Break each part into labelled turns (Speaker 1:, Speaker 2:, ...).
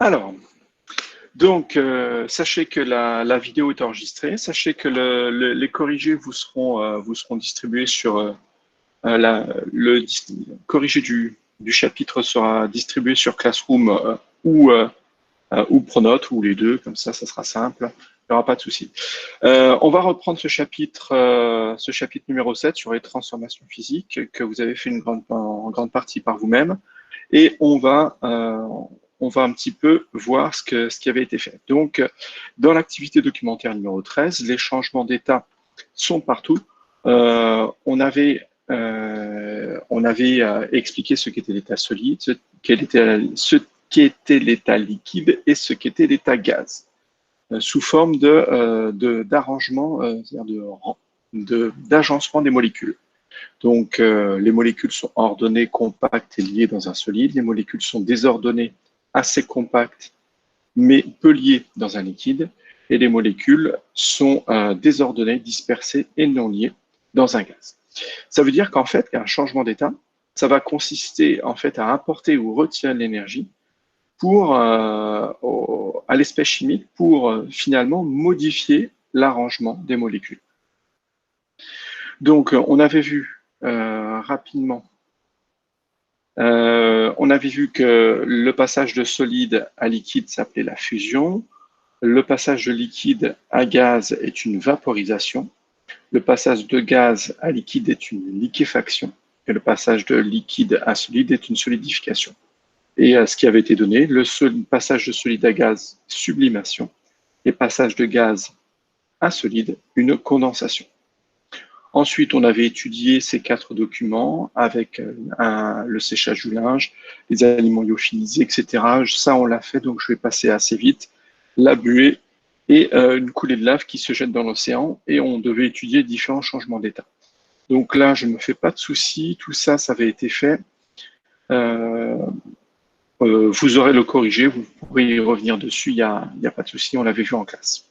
Speaker 1: Alors, donc, sachez que la vidéo est enregistrée. Sachez que les corrigés vous seront distribués sur le corrigé du chapitre sera distribué sur Classroom ou Pronote ou les deux. Comme ça sera simple. Il n'y aura pas de souci. On va reprendre ce chapitre numéro 7 sur les transformations physiques que vous avez fait en grande partie par vous-même. Et on va un petit peu voir ce qui avait été fait. Donc, dans l'activité documentaire numéro 13, les changements d'état sont partout. On avait expliqué ce qu'était l'état solide, ce qu'était l'état liquide et ce qu'était l'état gaz, sous forme d'arrangement, c'est-à-dire d'agencement des molécules. Donc, les molécules sont ordonnées, compactes et liées dans un solide. Les molécules sont désordonnées, assez compactes, mais peu liées dans un liquide. Et les molécules sont désordonnées, dispersées et non liées dans un gaz. Ça veut dire qu'en fait, un changement d'état, ça va consister en fait à apporter ou retirer de l'énergie à l'espèce chimique pour finalement modifier l'arrangement des molécules. Donc, on avait vu rapidement, on avait vu que le passage de solide à liquide s'appelait la fusion. Le passage de liquide à gaz est une vaporisation. Le passage de gaz à liquide est une liquéfaction. Et le passage de liquide à solide est une solidification. Et ce qui avait été donné, le passage de solide à gaz, sublimation. Et passage de gaz à solide, une condensation. Ensuite, on avait étudié ces 4 documents avec le séchage du linge, les aliments lyophilisés, etc. Ça, on l'a fait, donc je vais passer assez vite. La buée et une coulée de lave qui se jette dans l'océan, et on devait étudier différents changements d'état. Donc là, je ne me fais pas de soucis, tout ça, ça avait été fait. Vous aurez le corrigé, vous pourrez y revenir dessus, il n'y a pas de souci, on l'avait vu en classe.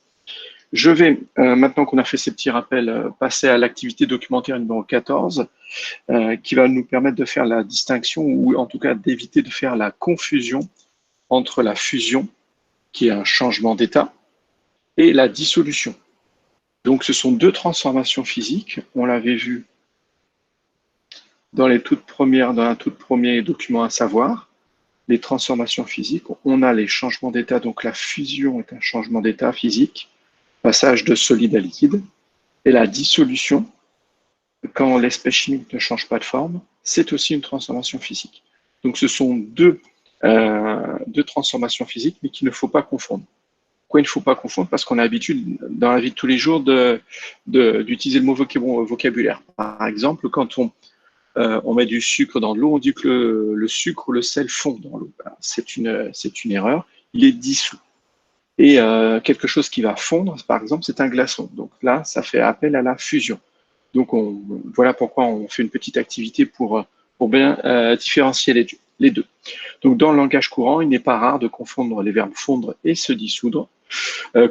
Speaker 1: Je vais, maintenant qu'on a fait ces petits rappels, passer à l'activité documentaire numéro 14, qui va nous permettre de faire la distinction, ou en tout cas d'éviter de faire la confusion entre la fusion, qui est un changement d'état, et la dissolution. Donc ce sont 2 transformations physiques, on l'avait vu dans un tout premier document à savoir, les transformations physiques. On a les changements d'état, donc la fusion est un changement d'état physique, passage de solide à liquide, et la dissolution, quand l'espèce chimique ne change pas de forme, c'est aussi une transformation physique. Donc ce sont deux transformations physiques, mais qu'il ne faut pas confondre. Pourquoi il ne faut pas confondre? Parce qu'on a l'habitude, dans la vie de tous les jours, d'utiliser le mot vocabulaire. Par exemple, quand on met du sucre dans de l'eau, on dit que le sucre ou le sel fond dans l'eau. C'est une erreur, il est dissous. Et quelque chose qui va fondre, par exemple, c'est un glaçon. Donc là, ça fait appel à la fusion. Donc voilà pourquoi on fait une petite activité pour bien différencier les deux. Donc dans le langage courant, il n'est pas rare de confondre les verbes fondre et se dissoudre.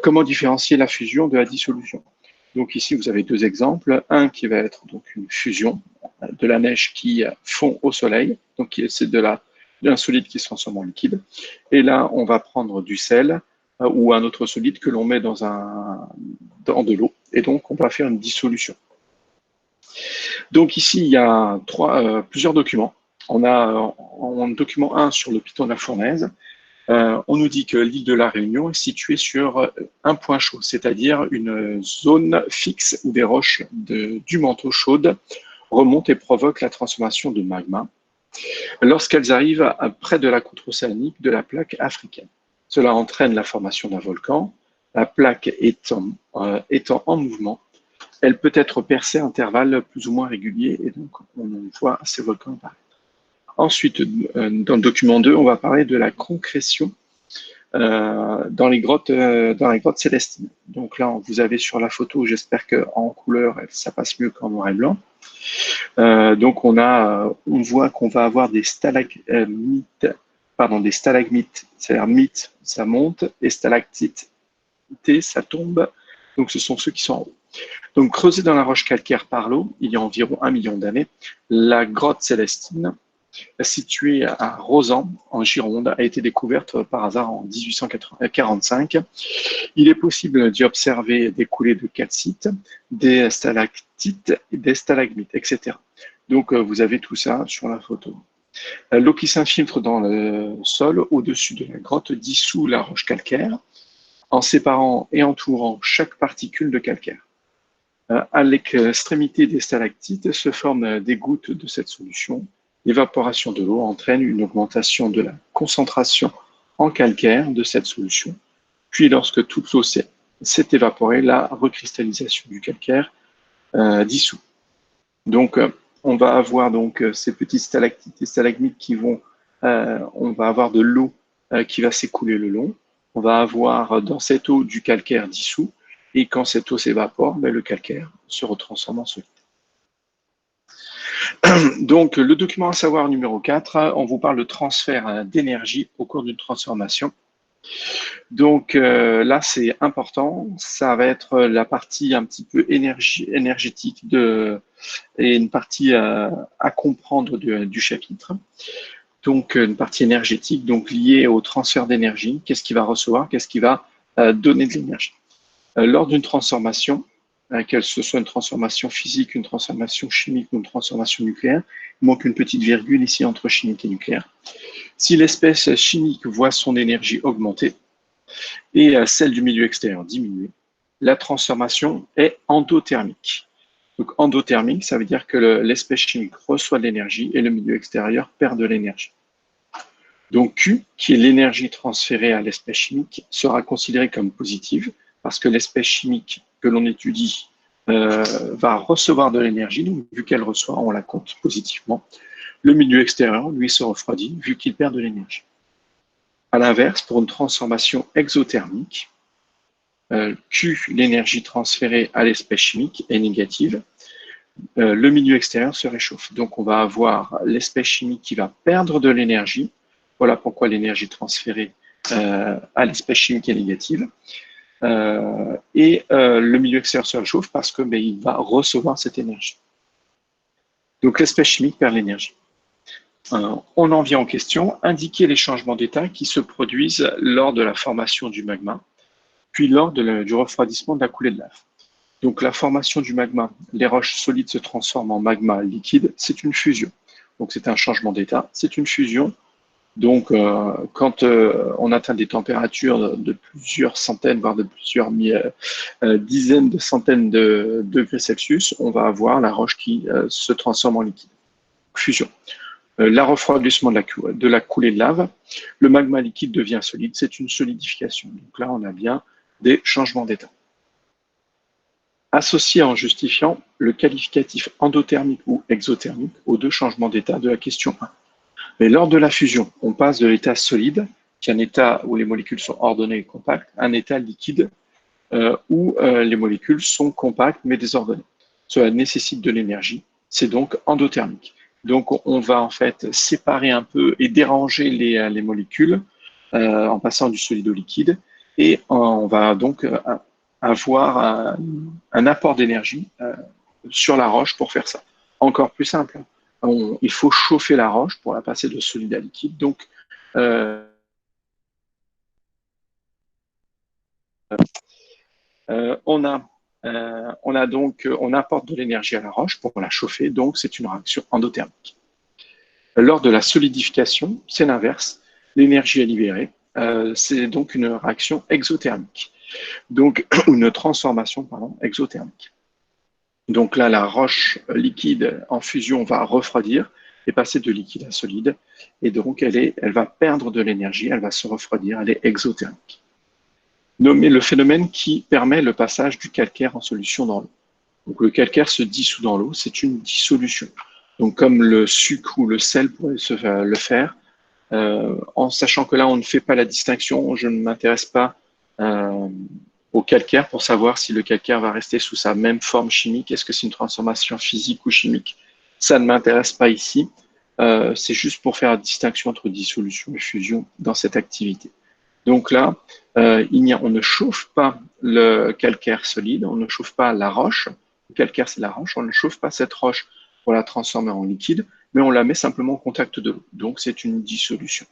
Speaker 1: Comment différencier la fusion de la dissolution? Donc ici, vous avez 2 exemples. Un qui va être donc une fusion, de la neige qui fond au soleil. Donc c'est d'un solide qui se transforme en liquide. Et là, on va prendre du sel ou un autre solide que l'on met dans de l'eau. Et donc, on va faire une dissolution. Donc ici, il y a plusieurs documents. On a en document 1 sur le piton de la Fournaise. On nous dit que l'île de la Réunion est située sur un point chaud, c'est-à-dire une zone fixe où des roches du manteau chaude remontent et provoquent la transformation de magma lorsqu'elles arrivent près de la côte océanique de la plaque africaine. Cela entraîne la formation d'un volcan. La plaque étant en mouvement, elle peut être percée à intervalles plus ou moins réguliers, et donc on voit ces volcans apparaître. Ensuite, dans le document 2, on va parler de la concrétion dans les grottes célestines. Donc là, vous avez sur la photo, j'espère qu'en couleur, ça passe mieux qu'en noir et blanc. Donc on voit qu'on va avoir des stalagmites, c'est-à-dire mythes, ça monte, et stalactites, ça tombe. Donc ce sont ceux qui sont en haut. Donc creusée dans la roche calcaire par l'eau, il y a environ 1 million d'années, la grotte célestine située à Rozan, en Gironde, a été découverte par hasard en 1845. Il est possible d'y observer des coulées de calcite, des stalactites, des stalagmites, etc. Donc, vous avez tout ça sur la photo. L'eau qui s'infiltre dans le sol au-dessus de la grotte dissout la roche calcaire en séparant et entourant chaque particule de calcaire. À l'extrémité des stalactites se forment des gouttes de cette solution. L'évaporation de l'eau entraîne une augmentation de la concentration en calcaire de cette solution. Puis, lorsque toute l'eau s'est évaporée, la recristallisation du calcaire dissout. Donc, on va avoir donc ces petites stalactites et stalagmites qui vont, on va avoir de l'eau qui va s'écouler le long. On va avoir dans cette eau du calcaire dissous. Et quand cette eau s'évapore, le calcaire se retransforme en solide. Donc, le document à savoir numéro 4, on vous parle de transfert d'énergie au cours d'une transformation. Donc là, c'est important. Ça va être la partie un petit peu énergétique et une partie à comprendre du chapitre. Donc, une partie énergétique, donc liée au transfert d'énergie. Qu'est-ce qu'il va recevoir? Qu'est-ce qui va donner de l'énergie? Lors d'une transformation, qu'elle ce soit une transformation physique, une transformation chimique ou une transformation nucléaire, il manque une petite virgule ici entre chimique et nucléaire. Si l'espèce chimique voit son énergie augmenter et celle du milieu extérieur diminuer, la transformation est endothermique. Donc endothermique, ça veut dire que l'espèce chimique reçoit de l'énergie et le milieu extérieur perd de l'énergie. Donc Q, qui est l'énergie transférée à l'espèce chimique, sera considérée comme positive parce que l'espèce chimique que l'on étudie va recevoir de l'énergie, donc vu qu'elle reçoit, on la compte positivement. Le milieu extérieur, lui, se refroidit vu qu'il perd de l'énergie. À l'inverse, pour une transformation exothermique, Q, l'énergie transférée à l'espèce chimique, est négative. Le milieu extérieur se réchauffe. Donc, on va avoir l'espèce chimique qui va perdre de l'énergie. Voilà pourquoi l'énergie transférée à l'espèce chimique est négative. Le milieu extérieur se réchauffe parce que il va recevoir cette énergie. Donc l'espèce chimique perd l'énergie. On en vient aux questions. Indiquer les changements d'état qui se produisent lors de la formation du magma, puis lors du refroidissement de la coulée de lave. Donc la formation du magma, les roches solides se transforment en magma liquide, c'est une fusion. Donc c'est un changement d'état, c'est une fusion. Donc, quand on atteint des températures de plusieurs centaines, voire de plusieurs dizaines de centaines de degrés Celsius, on va avoir la roche qui se transforme en liquide. Fusion. La refroidissement de la coulée de lave, le magma liquide devient solide, c'est une solidification. Donc là, on a bien des changements d'état. Associé en justifiant le qualificatif endothermique ou exothermique aux deux changements d'état de la question 1. Mais lors de la fusion, on passe de l'état solide, qui est un état où les molécules sont ordonnées et compactes, à un état liquide où les molécules sont compactes mais désordonnées. Cela nécessite de l'énergie, c'est donc endothermique. Donc on va en fait séparer un peu et déranger les molécules en passant du solide au liquide et on va donc avoir un apport d'énergie sur la roche pour faire ça. Encore plus simple. Il faut chauffer la roche pour la passer de solide à liquide. Donc, on apporte de l'énergie à la roche pour la chauffer. Donc, c'est une réaction endothermique. Lors de la solidification, c'est l'inverse. L'énergie est libérée. C'est donc une réaction exothermique. Donc, une transformation, exothermique. Donc là, la roche liquide en fusion va refroidir et passer de liquide à solide. Et donc, elle va perdre de l'énergie, elle va se refroidir, elle est exothermique. Nommé le phénomène qui permet le passage du calcaire en solution dans l'eau. Donc, le calcaire se dissout dans l'eau, c'est une dissolution. Donc, comme le sucre ou le sel pourrait le faire, en sachant que là, on ne fait pas la distinction, je ne m'intéresse pas au calcaire pour savoir si le calcaire va rester sous sa même forme chimique. Est-ce que c'est une transformation physique ou chimique? Ça ne m'intéresse pas ici. C'est juste pour faire la distinction entre dissolution et fusion dans cette activité. Donc là, on ne chauffe pas le calcaire solide, on ne chauffe pas la roche. Le calcaire, c'est la roche. On ne chauffe pas cette roche pour la transformer en liquide, mais on la met simplement au contact de l'eau. Donc, c'est une dissolution.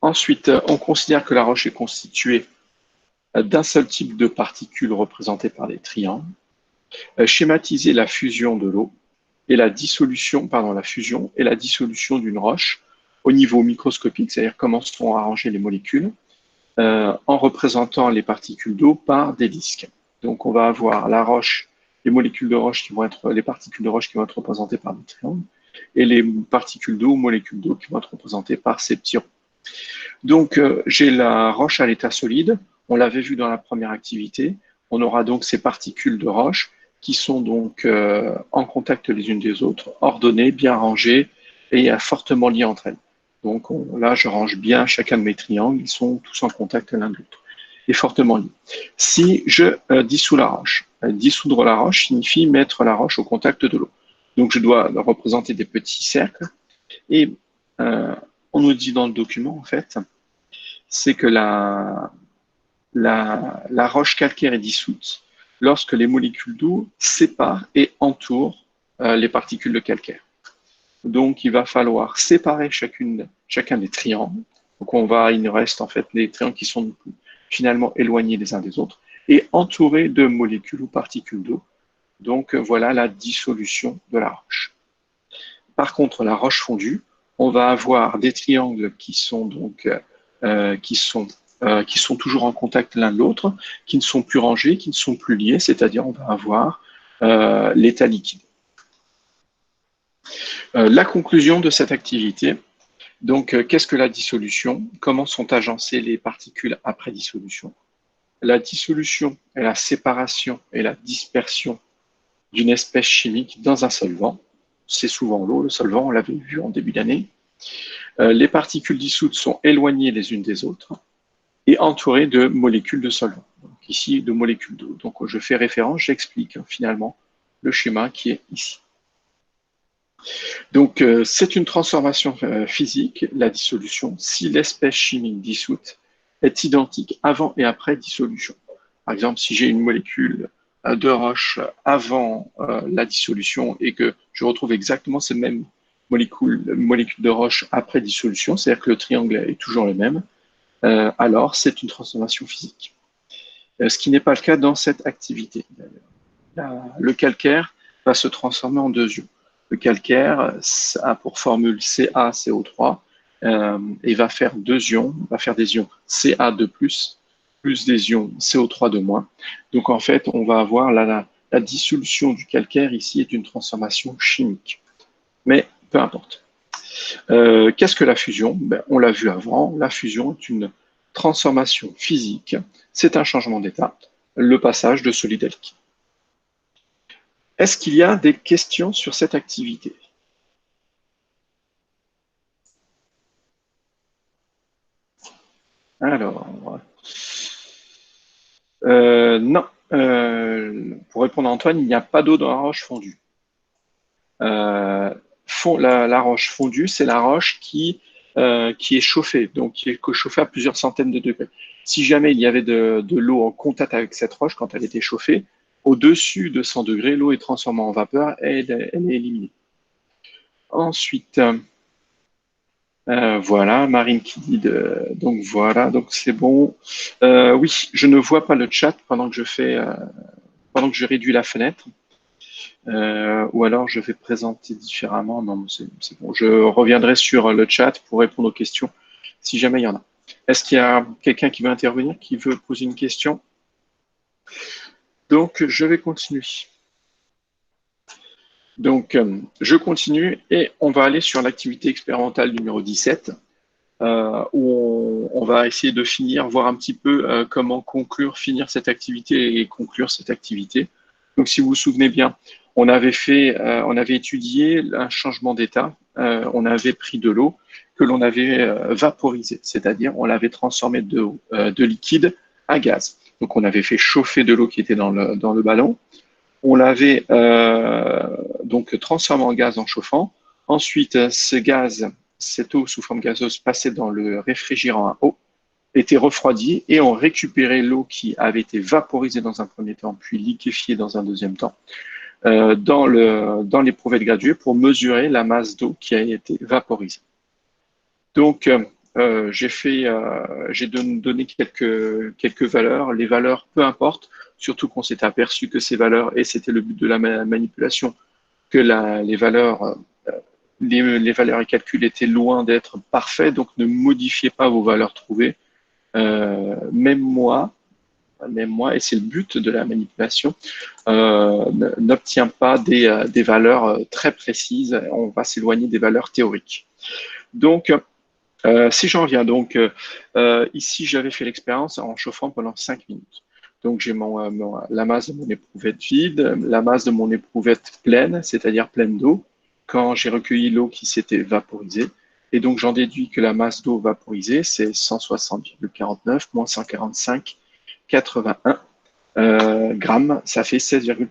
Speaker 1: Ensuite, on considère que la roche est constituée d'un seul type de particules représentées par des triangles. Schématiser la fusion de l'eau et la fusion et la dissolution d'une roche au niveau microscopique, c'est-à-dire comment sont arrangées les molécules, en représentant les particules d'eau par des disques. Donc, on va avoir la roche, les molécules de roche qui vont être, les particules de roche qui vont être représentées par des triangles, et les particules d'eau, molécules d'eau qui vont être représentées par ces petits ronds. Donc, j'ai la roche à l'état solide. On l'avait vu dans la première activité. On aura donc ces particules de roche qui sont donc en contact les unes des autres, ordonnées, bien rangées et fortement liées entre elles. Donc là, je range bien chacun de mes triangles. Ils sont tous en contact l'un de l'autre et fortement liés. Si je dissous la roche, dissoudre la roche signifie mettre la roche au contact de l'eau. Donc, je dois représenter des petits cercles et on nous dit dans le document, en fait, c'est que la roche calcaire est dissoute lorsque les molécules d'eau séparent et entourent les particules de calcaire. Donc, il va falloir séparer chacun des triangles. Donc, il nous reste en fait des triangles qui sont finalement éloignés les uns des autres et entourés de molécules ou particules d'eau. Donc, voilà la dissolution de la roche. Par contre, la roche fondue, on va avoir des triangles qui sont toujours en contact l'un de l'autre, qui ne sont plus rangés, qui ne sont plus liés, c'est-à-dire on va avoir l'état liquide. La conclusion de cette activité, donc qu'est-ce que la dissolution? Comment sont agencées les particules après dissolution? La dissolution est la séparation et la dispersion d'une espèce chimique dans un solvant. C'est souvent l'eau, le solvant, on l'avait vu en début d'année. Les particules dissoutes sont éloignées les unes des autres et entourées de molécules de solvant. Donc ici, de molécules d'eau. Donc je fais référence, j'explique finalement le schéma qui est ici. Donc c'est une transformation physique, la dissolution, si l'espèce chimique dissoute est identique avant et après dissolution. Par exemple, si j'ai une molécule de roche avant la dissolution et que je retrouve exactement ces mêmes molécules de roche après dissolution, c'est-à-dire que le triangle est toujours le même, alors c'est une transformation physique. Ce qui n'est pas le cas dans cette activité. Le calcaire va se transformer en deux ions. Le calcaire a pour formule CaCO3 et va faire deux ions, va faire des ions Ca2+, plus des ions CO3-. Donc en fait, on va avoir la dissolution du calcaire ici est une transformation chimique. Mais peu importe. Qu'est-ce que la fusion? On l'a vu avant, la fusion est une transformation physique, c'est un changement d'état, le passage de solide à liquide. Est-ce qu'il y a des questions sur cette activité? Alors, non. Pour répondre à Antoine, il n'y a pas d'eau dans la roche fondue. La roche fondue, c'est la roche qui est chauffée, donc qui est chauffée à plusieurs centaines de degrés. Si jamais il y avait de l'eau en contact avec cette roche, quand elle était chauffée, au-dessus de 100 degrés, l'eau est transformée en vapeur et elle est éliminée. Ensuite, voilà, Marine qui dit donc voilà, donc c'est bon. Oui, je ne vois pas le chat pendant que je réduis la fenêtre. Ou alors je vais présenter différemment. Non, c'est bon. Je reviendrai sur le chat pour répondre aux questions si jamais il y en a. Est-ce qu'il y a quelqu'un qui veut intervenir, qui veut poser une question? Donc, je vais continuer. Donc, je continue et on va aller sur l'activité expérimentale numéro 17, où on va essayer de voir un petit peu comment finir cette activité et conclure cette activité. Donc, si vous vous souvenez bien, on avait étudié un changement d'état. On avait pris de l'eau que l'on avait vaporisée, c'est-à-dire on l'avait transformée de liquide à gaz. Donc, on avait fait chauffer de l'eau qui était dans le ballon. On l'avait donc transformé en gaz en chauffant. Ensuite, cette eau sous forme gazeuse passait dans le réfrigérant à eau, était refroidie et on récupérait l'eau qui avait été vaporisée dans un premier temps, puis liquéfiée dans un deuxième temps. dans l'éprouvette graduée pour mesurer la masse d'eau qui a été vaporisée. Donc, j'ai donné quelques valeurs. Les valeurs, peu importe, surtout qu'on s'était aperçu que ces valeurs, et c'était le but de la manipulation, que les valeurs et calculs étaient loin d'être parfaits, donc ne modifiez pas vos valeurs trouvées. Même moi, et c'est le but de la manipulation, n'obtient pas des valeurs très précises. On va s'éloigner des valeurs théoriques. Donc, si j'en reviens, donc ici j'avais fait l'expérience en chauffant pendant 5 minutes. Donc j'ai la masse de mon éprouvette vide, la masse de mon éprouvette pleine, c'est-à-dire pleine d'eau, quand j'ai recueilli l'eau qui s'était vaporisée. Et donc j'en déduis que la masse d'eau vaporisée, c'est 160,49 moins 145,81 grammes, ça fait 16,13 grammes.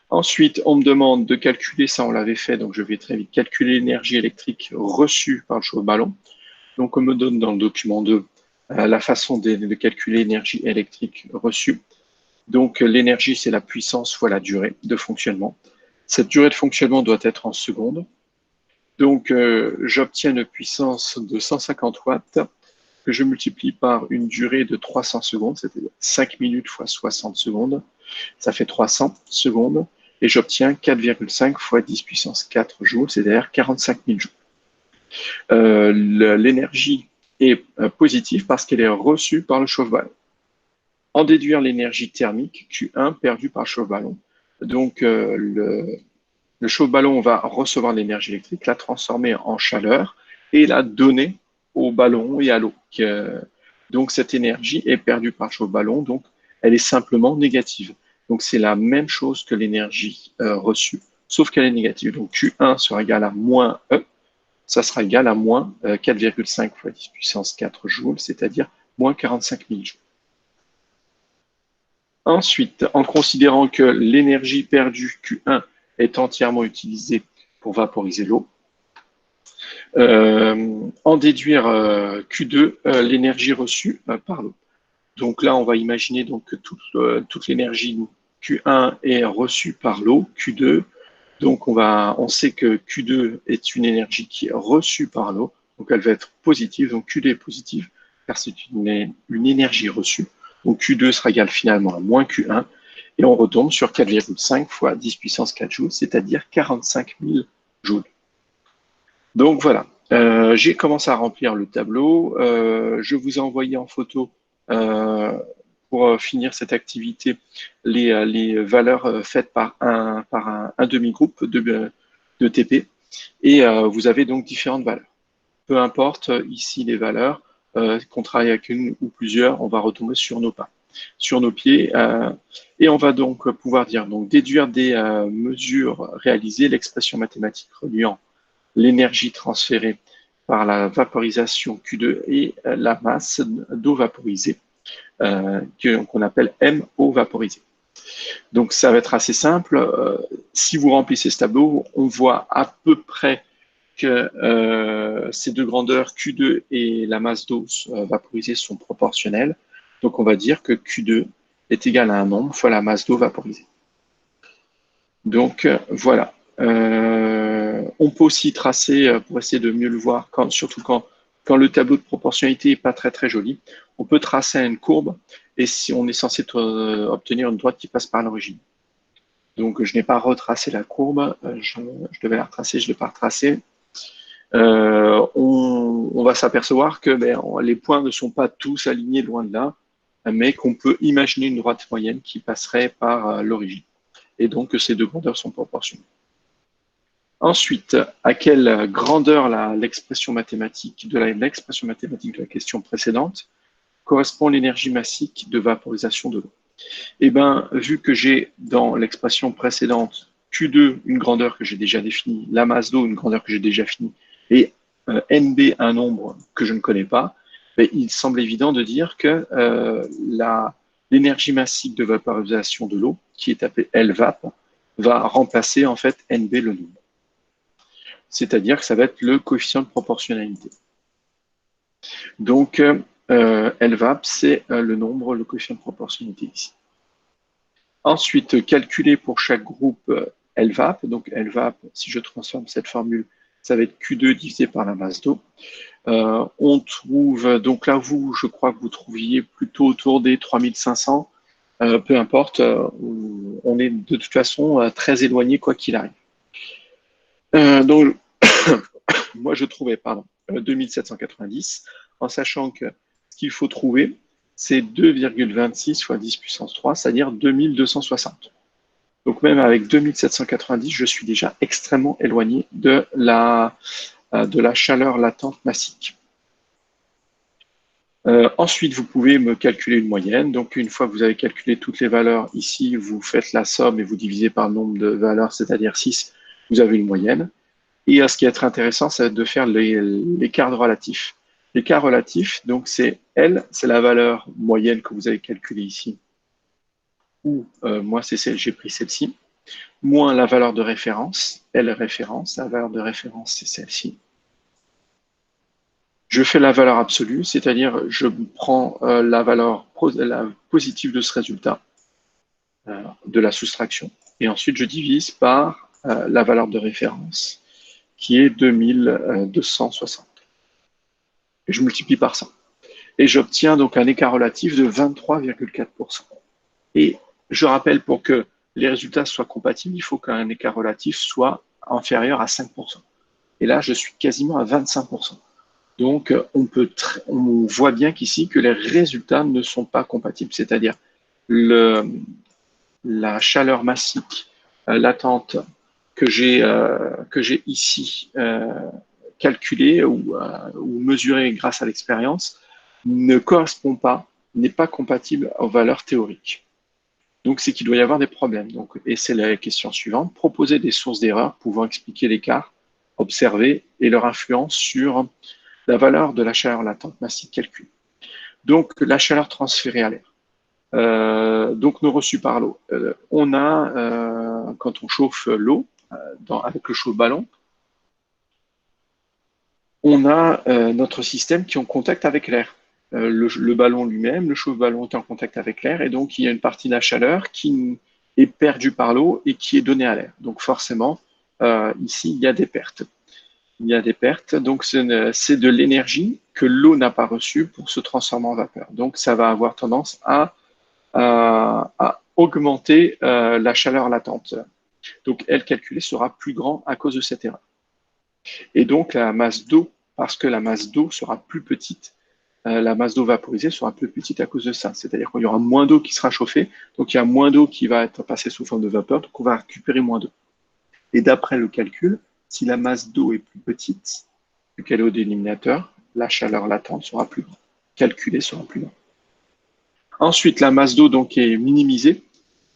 Speaker 1: Ensuite, on me demande de calculer, ça on l'avait fait, donc je vais très vite calculer l'énergie électrique reçue par le chauffe-ballon. Donc on me donne dans le document 2 la façon de calculer l'énergie électrique reçue. Donc l'énergie, c'est la puissance fois la durée de fonctionnement. Cette durée de fonctionnement doit être en secondes. Donc j'obtiens une puissance de 150 watts que je multiplie par une durée de 300 secondes, c'est-à-dire 5 minutes fois 60 secondes. Ça fait 300 secondes. Et j'obtiens 4,5 fois 10 puissance 4 joules, c'est-à-dire 45 000 joules. L'énergie est positive parce qu'elle est reçue par le chauffe-ballon. En déduire l'énergie thermique, Q1 perdue par le chauffe-ballon. Donc, le chauffe-ballon va recevoir l'énergie électrique, la transformer en chaleur et la donner au ballon et à l'eau. Donc, cette énergie est perdue par le chauffe-ballon, donc elle est simplement négative. Donc, c'est la même chose que l'énergie reçue, sauf qu'elle est négative. Donc, Q1 sera égal à moins E, ça sera égal à moins 4,5 fois 10 puissance 4 joules, c'est-à-dire moins 45 000 joules. Ensuite, en considérant que l'énergie perdue Q1 est entièrement utilisée pour vaporiser l'eau, en déduire Q2, l'énergie reçue par l'eau. Donc là, on va imaginer donc que toute l'énergie Q1 est reçue par l'eau, Q2. Donc on sait que Q2 est une énergie qui est reçue par l'eau, donc elle va être positive, donc Q2 est positive, car c'est une énergie reçue. Donc Q2 sera égal finalement à moins Q1, et on retombe sur 4,5 fois 10 puissance 4 joules, c'est-à-dire 45 000 joules. Donc voilà, j'ai commencé à remplir le tableau. Je vous ai envoyé en photo, pour finir cette activité, les valeurs faites par un demi-groupe de TP. Et vous avez donc différentes valeurs. Peu importe ici les valeurs, qu'on travaille avec une ou plusieurs, on va retomber sur nos pas, sur nos pieds. Et on va donc pouvoir dire, donc déduire des mesures réalisées, l'expression mathématique reliant l'énergie transférée par la vaporisation Q2 et la masse d'eau vaporisée, qu'on appelle MO vaporisée. Donc ça va être assez simple. Si vous remplissez ce tableau, on voit à peu près que ces deux grandeurs, Q2 et la masse d'eau vaporisée, sont proportionnelles. Donc on va dire que Q2 est égal à un nombre fois la masse d'eau vaporisée. Donc voilà. On peut aussi tracer, pour essayer de mieux le voir, surtout quand le tableau de proportionnalité n'est pas très très joli, on peut tracer une courbe et si on est censé obtenir une droite qui passe par l'origine. Donc je n'ai pas retracé la courbe, je devais la retracer, je ne l'ai pas retracée. On va s'apercevoir que les points ne sont pas tous alignés loin de là, mais qu'on peut imaginer une droite moyenne qui passerait par l'origine. Et donc que ces deux grandeurs sont proportionnées. Ensuite, à quelle grandeur l'expression mathématique de la question précédente correspond l'énergie massique de vaporisation de l'eau? Eh bien, vu que j'ai dans l'expression précédente Q2, une grandeur que j'ai déjà définie, la masse d'eau, une grandeur que j'ai déjà définie, et NB, un nombre que je ne connais pas, il semble évident de dire que l'énergie massique de vaporisation de l'eau, qui est appelée LVAP, va remplacer en fait NB, le nombre. C'est-à-dire que ça va être le coefficient de proportionnalité. Donc, LVAP, c'est le nombre, le coefficient de proportionnalité ici. Ensuite, calculer pour chaque groupe LVAP. Donc LVAP, si je transforme cette formule, ça va être Q2 divisé par la masse d'eau. On trouve, donc là, je crois que vous trouviez plutôt autour des 3500. Peu importe, on est de toute façon très éloigné quoi qu'il arrive. Donc, moi, je trouvais, 2790, en sachant que ce qu'il faut trouver, c'est 2,26 fois 10 puissance 3, c'est-à-dire 2260. Donc même avec 2790, je suis déjà extrêmement éloigné de la chaleur latente massique. Ensuite, vous pouvez me calculer une moyenne. Donc, une fois que vous avez calculé toutes les valeurs, ici, vous faites la somme et vous divisez par le nombre de valeurs, c'est-à-dire 6, vous avez une moyenne. Et ce qui est très intéressant, c'est de faire l'écart relatif. L'écart relatif, donc c'est L, c'est la valeur moyenne que vous avez calculée ici, ou moi, j'ai pris celle-ci, moins la valeur de référence, L référence, la valeur de référence, c'est celle-ci. Je fais la valeur absolue, c'est-à-dire je prends la valeur positive de ce résultat, de la soustraction, et ensuite je divise par la valeur de référence, qui est 2260. Et je multiplie par 100. Et j'obtiens donc un écart relatif de 23,4%. Et je rappelle, pour que les résultats soient compatibles, il faut qu'un écart relatif soit inférieur à 5%. Et là, je suis quasiment à 25%. Donc, on voit bien qu'ici, que les résultats ne sont pas compatibles. C'est-à-dire, la chaleur massique latente que j'ai ici calculée ou mesurée grâce à l'expérience ne correspond pas, n'est pas compatible aux valeurs théoriques. Donc, c'est qu'il doit y avoir des problèmes. Donc, et c'est la question suivante: proposer des sources d'erreur pouvant expliquer l'écart observé et leur influence sur la valeur de la chaleur latente massique calculée. Donc, la chaleur transférée à l'air. Donc, nos reçus par l'eau. On a, quand on chauffe l'eau avec le chauffe-ballon, on a notre système qui est en contact avec l'air. Le ballon lui-même, le chauffe-ballon est en contact avec l'air, et donc il y a une partie de la chaleur qui est perdue par l'eau et qui est donnée à l'air. Donc forcément, ici, il y a des pertes. Il y a des pertes, donc c'est de l'énergie que l'eau n'a pas reçue pour se transformer en vapeur. Donc ça va avoir tendance à augmenter la chaleur latente. Donc L calculé sera plus grand à cause de cette erreur. Et donc la masse d'eau, parce que la masse d'eau sera plus petite, la masse d'eau vaporisée sera plus petite à cause de ça. C'est-à-dire qu'il y aura moins d'eau qui sera chauffée, donc il y a moins d'eau qui va être passée sous forme de vapeur, donc on va récupérer moins d'eau. Et d'après le calcul, si la masse d'eau est plus petite, vu qu'elle est au dénominateur, la chaleur latente sera plus grande, calculée sera plus grande. Ensuite, la masse d'eau donc est minimisée.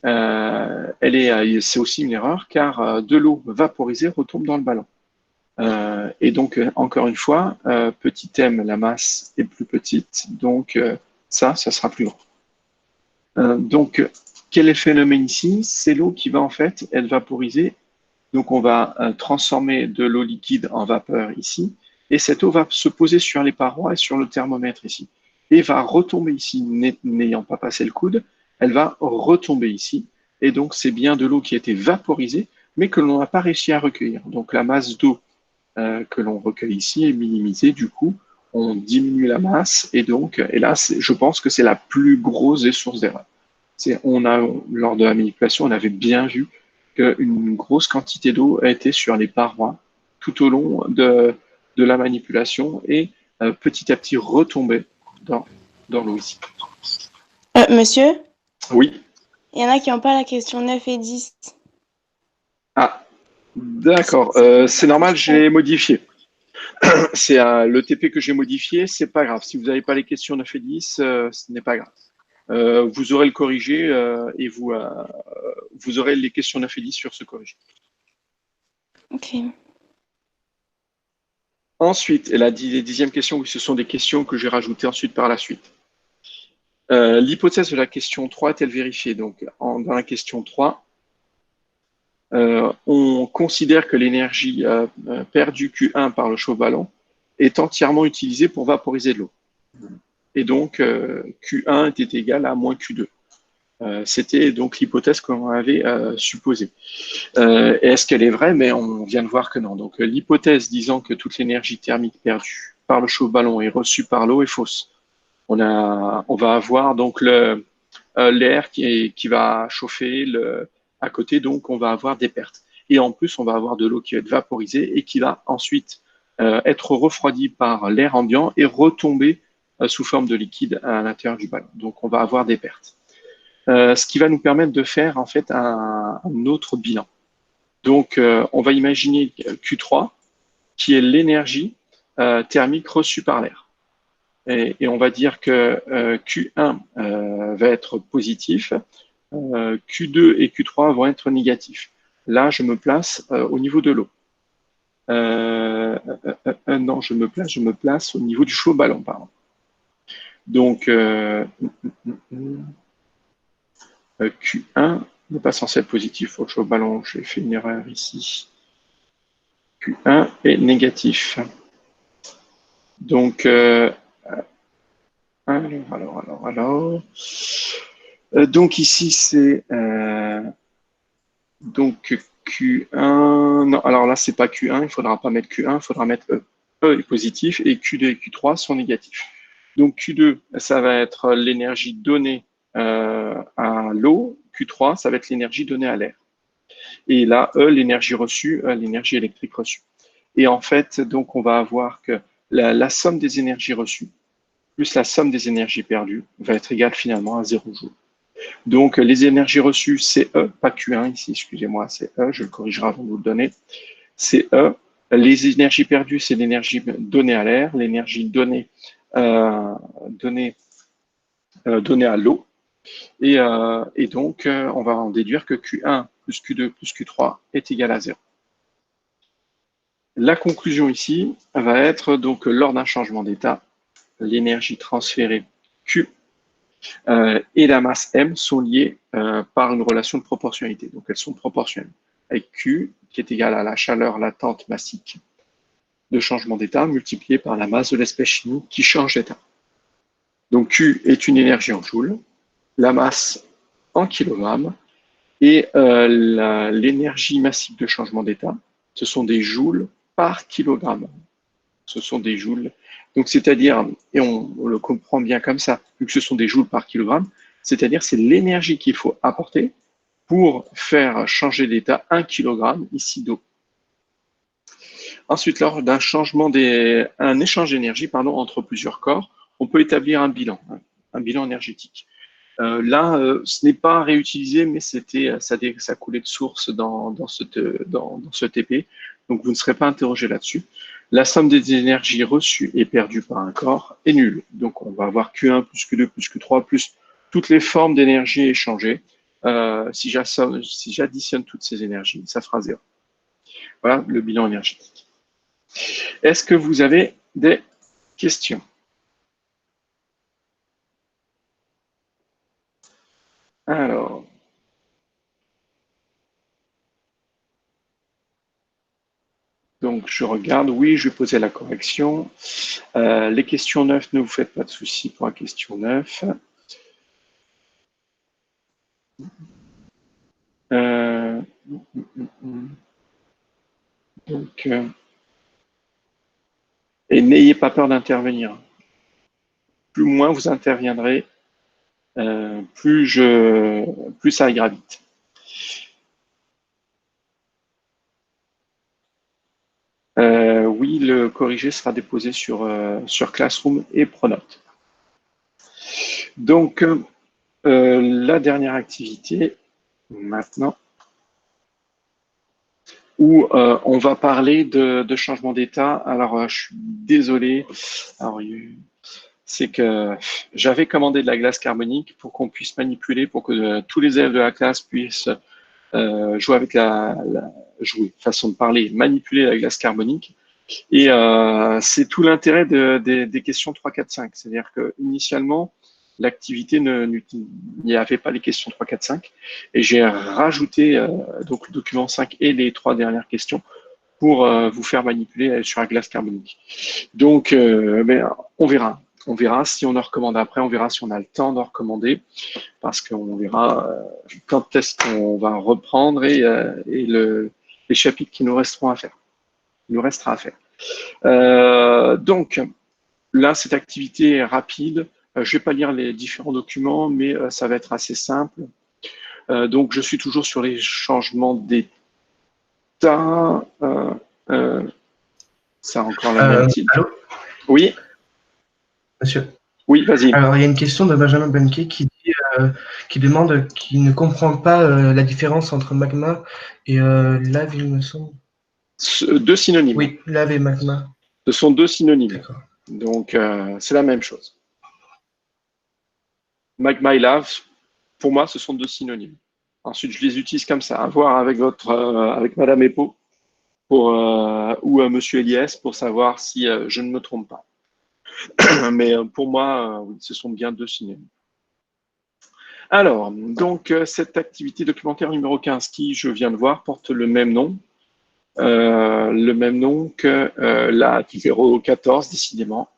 Speaker 1: C'est aussi une erreur, car de l'eau vaporisée retombe dans le ballon. Et donc, encore une fois, petit m, la masse est plus petite, donc ça sera plus grand. Donc, quel est le phénomène ici? C'est l'eau qui va en fait être vaporisée. Donc, on va transformer de l'eau liquide en vapeur ici, et cette eau va se poser sur les parois et sur le thermomètre ici, et va retomber ici, n'ayant pas passé le coude, elle va retomber ici, et donc c'est bien de l'eau qui a été vaporisée, mais que l'on n'a pas réussi à recueillir. Donc, la masse d'eau que l'on recueille ici est minimisée, du coup, on diminue la masse, et donc, et là, je pense que c'est la plus grosse des sources d'erreur. Lors de la manipulation, on avait bien vu qu'une grosse quantité d'eau a été sur les parois tout au long de la manipulation, et petit à petit retombée dans l'eau ici.
Speaker 2: Monsieur,
Speaker 1: Oui.
Speaker 2: il y en a qui n'ont pas la question 9 et 10.
Speaker 1: Ah, d'accord. C'est normal, j'ai modifié. C'est le TP que j'ai modifié, c'est pas grave. Si vous n'avez pas les questions 9 et 10, ce n'est pas grave. Vous aurez le corrigé et vous aurez les questions 9 et 10 sur ce corrigé.
Speaker 2: Ok.
Speaker 1: Ensuite, et la dixième question, oui, ce sont des questions que j'ai rajoutées ensuite par la suite. L'hypothèse de la question 3 est-elle vérifiée? Donc, dans la question 3, on considère que l'énergie perdue Q1 par le chauffe-ballon est entièrement utilisée pour vaporiser de l'eau. Et donc, Q1 était égal à moins Q2. C'était donc l'hypothèse qu'on avait supposée. Est-ce qu'elle est vraie? Mais on vient de voir que non. Donc l'hypothèse disant que toute l'énergie thermique perdue par le chauffe-ballon est reçue par l'eau est fausse. On va avoir donc l'air qui va chauffer à côté, donc on va avoir des pertes. Et en plus, on va avoir de l'eau qui va être vaporisée et qui va ensuite être refroidie par l'air ambiant et retomber sous forme de liquide à l'intérieur du ballon. Donc on va avoir des pertes. Ce qui va nous permettre de faire en fait un autre bilan. Donc on va imaginer Q3 qui est l'énergie thermique reçue par l'air. Et on va dire que Q1 va être positif, Q2 et Q3 vont être négatifs. Là, je me place au niveau de l'eau. Non, je me place au niveau du chaud ballon, pardon. Donc, Q1 n'est pas censé être positif au chaud ballon. J'ai fait une erreur ici. Q1 est négatif. Donc, alors. Donc ici, c'est donc Q1. Non, alors là, c'est pas Q1, il ne faudra pas mettre Q1, il faudra mettre E. E est positif et Q2 et Q3 sont négatifs. Donc Q2, ça va être l'énergie donnée à l'eau. Q3, ça va être l'énergie donnée à l'air. Et là, E, l'énergie reçue, l'énergie électrique reçue. Et en fait, donc, on va avoir que la somme des énergies reçues plus la somme des énergies perdues va être égale finalement à 0 joule. Donc, les énergies reçues, c'est E, pas Q1 ici, excusez-moi, c'est E, je le corrigerai avant de vous le donner. C'est E. Les énergies perdues, c'est l'énergie donnée à l'air, l'énergie donnée à l'eau. Et donc, on va en déduire que Q1 plus Q2 plus Q3 est égal à 0. La conclusion ici va être donc lors d'un changement d'état, l'énergie transférée Q et la masse M sont liées par une relation de proportionnalité. Donc elles sont proportionnelles. Avec Q qui est égal à la chaleur latente massique de changement d'état multipliée par la masse de l'espèce chimique qui change d'état. Donc Q est une énergie en joules, la masse en kilogrammes et l'énergie massique de changement d'état, ce sont des joules par kilogramme. Ce sont des joules. Donc, c'est-à-dire, et on le comprend bien comme ça, vu que ce sont des joules par kilogramme, c'est-à-dire c'est l'énergie qu'il faut apporter pour faire changer d'état 1 kg ici d'eau. Ensuite, lors d'un un échange d'énergie entre plusieurs corps, on peut établir un bilan énergétique. Là, ce n'est pas réutilisé, mais ça coulait de source dans ce TP, donc vous ne serez pas interrogé là-dessus. La somme des énergies reçues et perdues par un corps est nulle. Donc on va avoir Q1 plus Q2 plus Q3 plus toutes les formes d'énergie échangées. Si j'additionne toutes ces énergies, ça fera 0. Voilà le bilan énergétique. Est-ce que vous avez des questions? Alors, donc je regarde, oui, je vais poser la correction. Les questions 9, ne vous faites pas de soucis pour la question 9. Donc, et n'ayez pas peur d'intervenir. Plus moins vous interviendrez, plus ça ira vite. Oui, le corrigé sera déposé sur Classroom et Pronote. Donc, la dernière activité, maintenant, où on va parler de changement d'état. Alors, je suis désolé. Alors, c'est que j'avais commandé de la glace carbonique pour qu'on puisse manipuler, pour que tous les élèves de la classe puissent jouer avec façon de parler, manipuler la glace carbonique. Et c'est tout l'intérêt des questions 3, 4, 5. C'est-à-dire qu'initialement, l'activité n'y avait pas les questions 3, 4, 5. Et j'ai rajouté donc le document 5 et les 3 dernières questions pour vous faire manipuler sur la glace carbonique. Donc, on verra. On verra si on en recommande après, on verra si on a le temps d'en recommander, parce qu'on verra quand est-ce qu'on va reprendre et les chapitres qui nous resteront à faire. Il nous restera à faire. Donc, là, cette activité est rapide. Je ne vais pas lire les différents documents, mais ça va être assez simple. Donc, je suis toujours sur les changements d'état. Ça a encore la même titre.
Speaker 3: Allô?
Speaker 1: Oui,
Speaker 3: Monsieur.
Speaker 1: oui, vas-y.
Speaker 3: Alors, il y a une question de Benjamin Benke qui demande, qui ne comprend pas la différence entre magma et lave, il me semble.
Speaker 1: Deux synonymes.
Speaker 3: Oui, lave et magma.
Speaker 1: Ce sont deux synonymes.
Speaker 3: D'accord.
Speaker 1: Donc, c'est la même chose. Magma et lave, pour moi, ce sont deux synonymes. Ensuite, je les utilise comme ça. À voir avec avec Madame Epo ou Monsieur Eliès pour savoir si je ne me trompe pas. Mais pour moi, oui, ce sont bien deux synonymes. Alors, donc, cette activité documentaire numéro 15 qui, je viens de voir, porte le même nom que la numéro 14, décidément.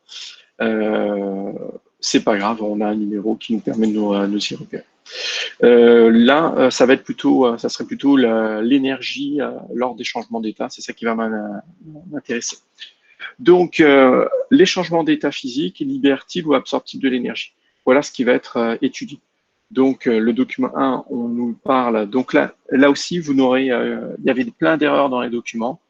Speaker 1: C'est pas grave, on a un numéro qui nous permet de nous y repérer. Là, ça serait plutôt l'énergie lors des changements d'état. C'est ça qui va m'intéresser. Donc, les changements d'état physique libèrent-ils ou absorbent-ils de l'énergie? Voilà ce qui va être étudié. Donc, le document 1, on nous parle. Donc là aussi, vous n'aurez, il y avait plein d'erreurs dans les documents.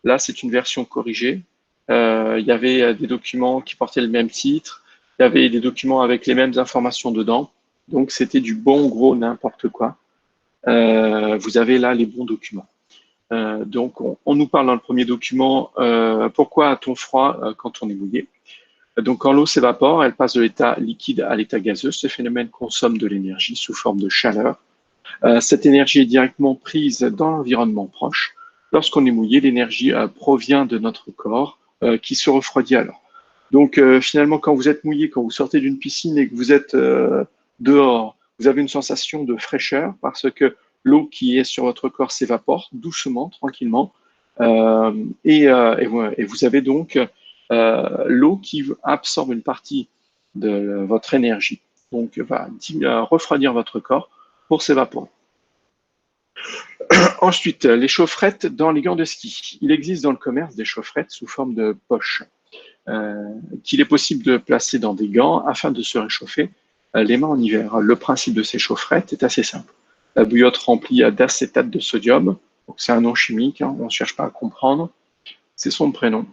Speaker 1: Là, c'est une version corrigée. Il y avait des documents qui portaient le même titre. Il y avait des documents avec les mêmes informations dedans. Donc, c'était du bon gros n'importe quoi. Vous avez là les bons documents. Donc, on nous parle dans le premier document, pourquoi a-t-on froid quand on est mouillé? Donc, quand l'eau s'évapore, elle passe de l'état liquide à l'état gazeux. Ce phénomène consomme de l'énergie sous forme de chaleur. Cette énergie est directement prise dans l'environnement proche. Lorsqu'on est mouillé, l'énergie provient de notre corps qui se refroidit alors. Donc, finalement, quand vous êtes mouillé, quand vous sortez d'une piscine et que vous êtes dehors, vous avez une sensation de fraîcheur parce que l'eau qui est sur votre corps s'évapore doucement, tranquillement. Et vous avez donc l'eau qui absorbe une partie de votre énergie, donc va refroidir votre corps pour s'évaporer. Ensuite, les chaufferettes dans les gants de ski. Il existe dans le commerce des chaufferettes sous forme de poche qu'il est possible de placer dans des gants afin de se réchauffer les mains en hiver. Le principe de ces chaufferettes est assez simple. La bouillotte remplie d'acétate de sodium, c'est un nom chimique, hein, on ne cherche pas à comprendre, c'est son prénom.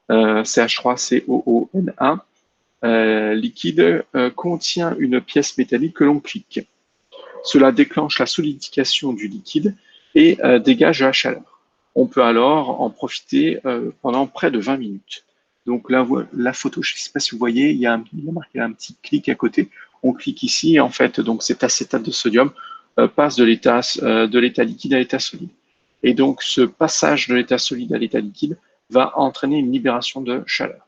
Speaker 1: CH3COONA, liquide, contient une pièce métallique que l'on clique. Cela déclenche la solidification du liquide et dégage la chaleur. On peut alors en profiter pendant près de 20 minutes. Donc là, la photo, je ne sais pas si vous voyez, il y a marqué un petit clic à côté. On clique ici et en fait, donc cet acétate de sodium passe de l'état liquide à l'état solide. Et donc, ce passage de l'état solide à l'état liquide va entraîner une libération de chaleur.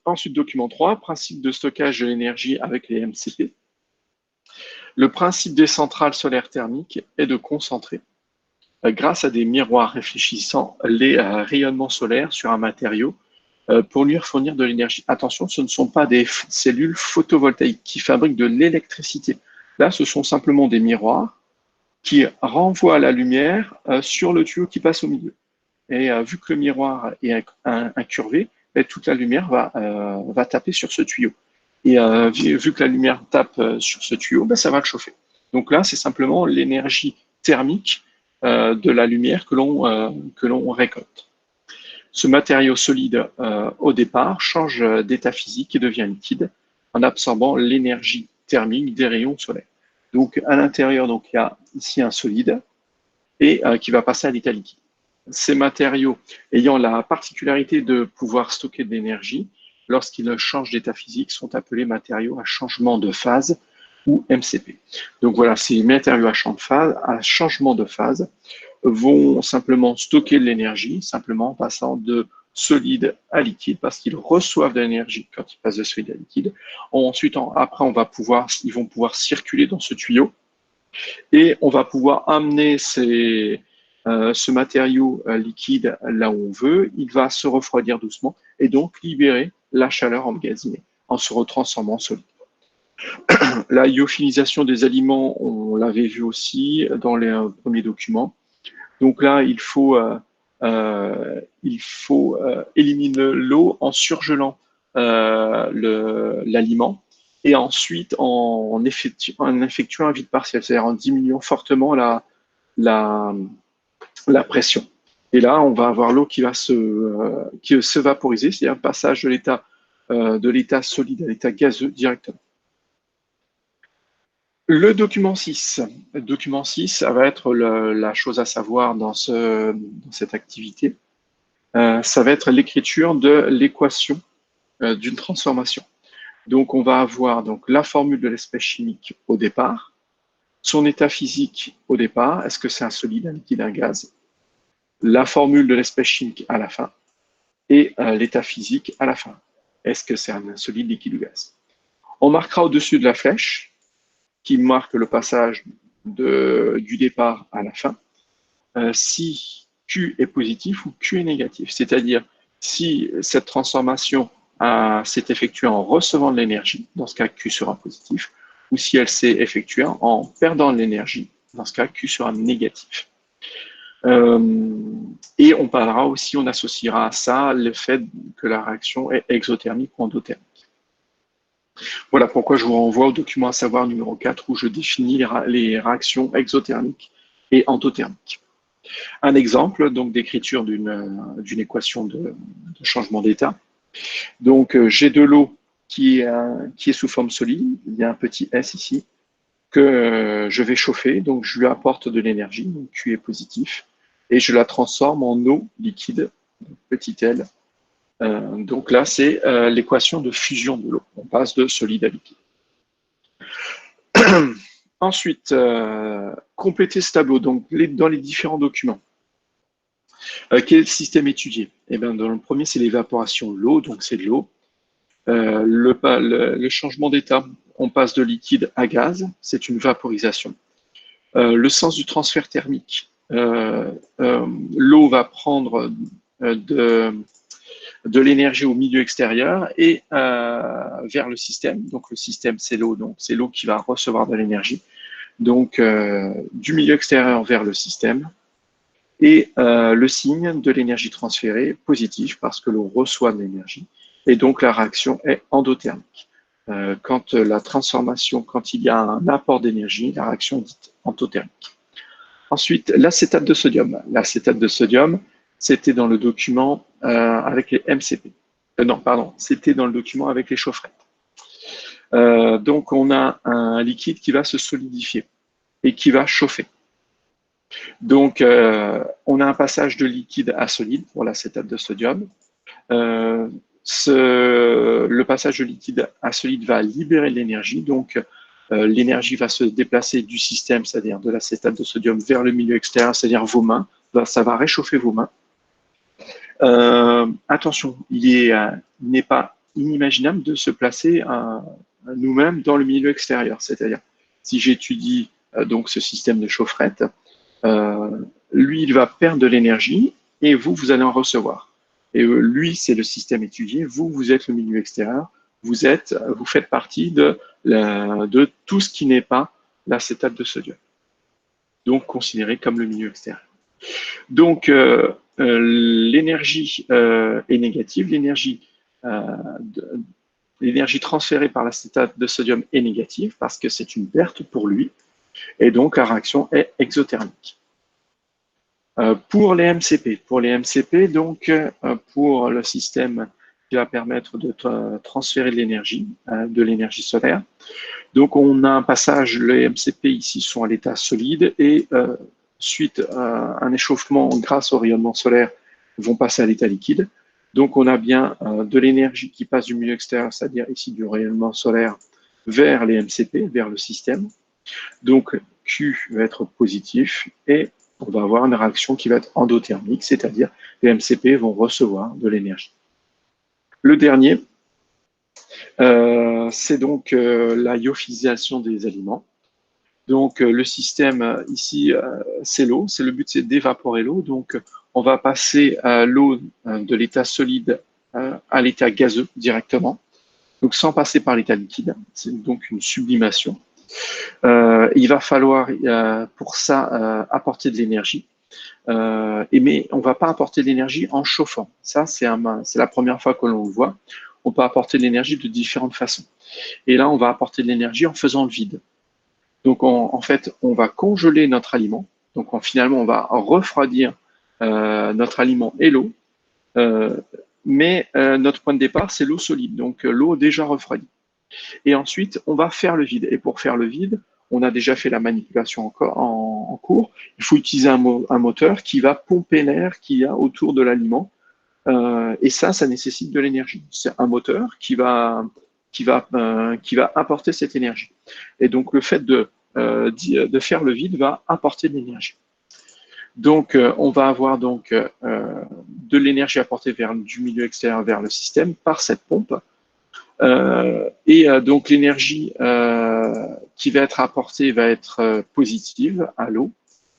Speaker 1: Ensuite, document 3, principe de stockage de l'énergie avec les MCP. Le principe des centrales solaires thermiques est de concentrer, grâce à des miroirs réfléchissant, les rayonnements solaires sur un matériau pour lui fournir de l'énergie. Attention, ce ne sont pas des cellules photovoltaïques qui fabriquent de l'électricité. Là, ce sont simplement des miroirs qui renvoie la lumière sur le tuyau qui passe au milieu. Et vu que le miroir est incurvé, toute la lumière va taper sur ce tuyau. Et vu que la lumière tape sur ce tuyau, ça va le chauffer. Donc là, c'est simplement l'énergie thermique de la lumière que l'on récolte. Ce matériau solide, au départ, change d'état physique et devient liquide en absorbant l'énergie thermique des rayons solaires. Donc, à l'intérieur, il y a ici un solide et qui va passer à l'état liquide. Ces matériaux ayant la particularité de pouvoir stocker de l'énergie, lorsqu'ils changent d'état physique, sont appelés matériaux à changement de phase ou MCP. Donc voilà, ces matériaux à changement de phase vont simplement stocker de l'énergie, simplement en passant de solide à liquide, parce qu'ils reçoivent de l'énergie quand ils passent de solide à liquide. Ensuite, après, ils vont pouvoir circuler dans ce tuyau et on va pouvoir amener ces ce matériau liquide là où on veut, il va se refroidir doucement et donc libérer la chaleur emmagasinée en se retransformant en solide. La lyophilisation des aliments, on l'avait vu aussi dans les premiers documents. Donc là, il faut éliminer l'eau en surgelant l'aliment et ensuite en effectuant un vide partiel, c'est-à-dire en diminuant fortement la pression. Et là, on va avoir l'eau qui va se vaporiser, c'est-à-dire un passage de l'état solide à l'état gazeux directement. Le document 6. Le document 6, ça va être la chose à savoir dans cette activité. Ça va être l'écriture de l'équation d'une transformation. Donc, on va avoir donc, la formule de l'espèce chimique au départ, son état physique au départ, est-ce que c'est un solide, un liquide, un gaz, la formule de l'espèce chimique à la fin, et l'état physique à la fin. Est-ce que c'est un solide, liquide ou gaz? On marquera au-dessus de la flèche qui marque le passage du départ à la fin, si Q est positif ou Q est négatif. C'est-à-dire, si cette transformation s'est effectuée en recevant de l'énergie, dans ce cas, Q sera positif, ou si elle s'est effectuée en perdant de l'énergie, dans ce cas, Q sera négatif. Et on parlera aussi, on associera à ça le fait que la réaction est exothermique ou endothermique. Voilà pourquoi je vous renvoie au document à savoir numéro 4 où je définis les réactions exothermiques et endothermiques. Un exemple donc d'écriture d'une équation de changement d'état. Donc j'ai de l'eau qui est sous forme solide, il y a un petit S ici, que je vais chauffer, donc je lui apporte de l'énergie, donc Q est positif, et je la transforme en eau liquide, petit l. Donc là, c'est l'équation de fusion de l'eau. On passe de solide à liquide. Ensuite, compléter ce tableau donc, dans les différents documents. Quel système étudié? Eh bien, dans le premier, c'est l'évaporation de l'eau, donc c'est de l'eau. Le changement d'état, on passe de liquide à gaz, c'est une vaporisation. Le sens du transfert thermique, l'eau va prendre de l'énergie au milieu extérieur et vers le système. Donc le système, c'est l'eau, donc c'est l'eau qui va recevoir de l'énergie. Donc du milieu extérieur vers le système. Et le signe de l'énergie transférée, positif, parce que l'eau reçoit de l'énergie. Et donc la réaction est endothermique. Quand la transformation, quand il y a un apport d'énergie, la réaction est dite endothermique. Ensuite, l'acétate de sodium. L'acétate de sodium, c'était dans le document avec les MCP. Non, pardon, c'était dans le document avec les chaufferettes. Donc, on a un liquide qui va se solidifier et qui va chauffer. Donc, on a un passage de liquide à solide pour l'acétate de sodium. Le passage de liquide à solide va libérer de l'énergie. Donc, l'énergie va se déplacer du système, c'est-à-dire de l'acétate de sodium, vers le milieu extérieur, c'est-à-dire vos mains. Ça va réchauffer vos mains. Attention, il n'est pas inimaginable de se placer nous-mêmes dans le milieu extérieur. C'est-à-dire, si j'étudie donc ce système de chaufferette, lui, il va perdre de l'énergie et vous allez en recevoir. Et lui, c'est le système étudié. Vous êtes le milieu extérieur. Vous faites partie de tout ce qui n'est pas l'acétate de sodium. Donc, considéré comme le milieu extérieur. Donc, l'énergie est négative. L'énergie transférée par l'acétate de sodium est négative parce que c'est une perte pour lui. Et donc, la réaction est exothermique. Pour les MCP, donc, pour le système qui va permettre de transférer de l'énergie solaire. Donc, on a un passage, les MCP ici sont à l'état solide et suite à un échauffement grâce au rayonnement solaire, vont passer à l'état liquide. Donc, on a bien de l'énergie qui passe du milieu extérieur, c'est-à-dire ici du rayonnement solaire, vers les MCP, vers le système. Donc, Q va être positif et on va avoir une réaction qui va être endothermique, c'est-à-dire les MCP vont recevoir de l'énergie. Le dernier, c'est donc la lyophilisation des aliments. Donc, le système ici, c'est l'eau. Le but, c'est d'évaporer l'eau. Donc, on va passer l'eau de l'état solide à l'état gazeux directement. Donc, sans passer par l'état liquide. C'est donc une sublimation. Il va falloir, pour ça, apporter de l'énergie. Mais on ne va pas apporter de l'énergie en chauffant. Ça, c'est la première fois que l'on le voit. On peut apporter de l'énergie de différentes façons. Et là, on va apporter de l'énergie en faisant le vide. Donc, en fait, on va congeler notre aliment. Donc, finalement, on va refroidir notre aliment et l'eau. Mais notre point de départ, c'est l'eau solide, donc l'eau déjà refroidie. Et ensuite, on va faire le vide. Et pour faire le vide, on a déjà fait la manipulation en cours. Il faut utiliser un moteur qui va pomper l'air qu'il y a autour de l'aliment. Et ça nécessite de l'énergie. C'est un moteur qui va apporter cette énergie. Et donc, le fait de faire le vide va apporter de l'énergie. Donc, on va avoir donc de l'énergie apportée du milieu extérieur vers le système par cette pompe. Donc, l'énergie qui va être apportée va être positive à l'eau.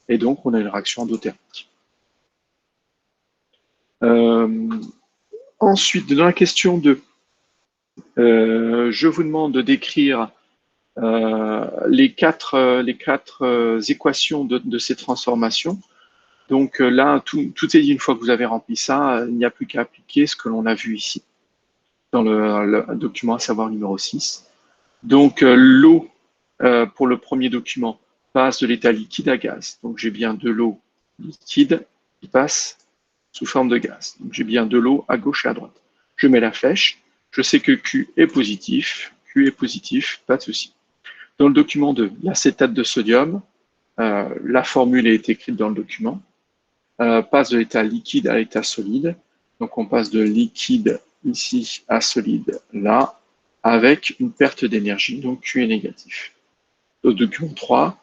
Speaker 1: Et donc, on a une réaction endothermique. Ensuite, dans la question 2, je vous demande de décrire les quatre équations de ces transformations. Donc là, tout est dit une fois que vous avez rempli ça, il n'y a plus qu'à appliquer ce que l'on a vu ici dans le document, à savoir numéro 6. Donc l'eau, pour le premier document, passe de l'état liquide à gaz. Donc j'ai bien de l'eau liquide qui passe sous forme de gaz. Donc j'ai bien de l'eau à gauche et à droite. Je mets la flèche, je sais que Q est positif, pas de souci. Dans le document 2, l'acétate de sodium, la formule est écrite dans le document, passe de l'état liquide à l'état solide. Donc on passe de liquide ici à solide là, avec une perte d'énergie, donc Q est négatif. Au document 3,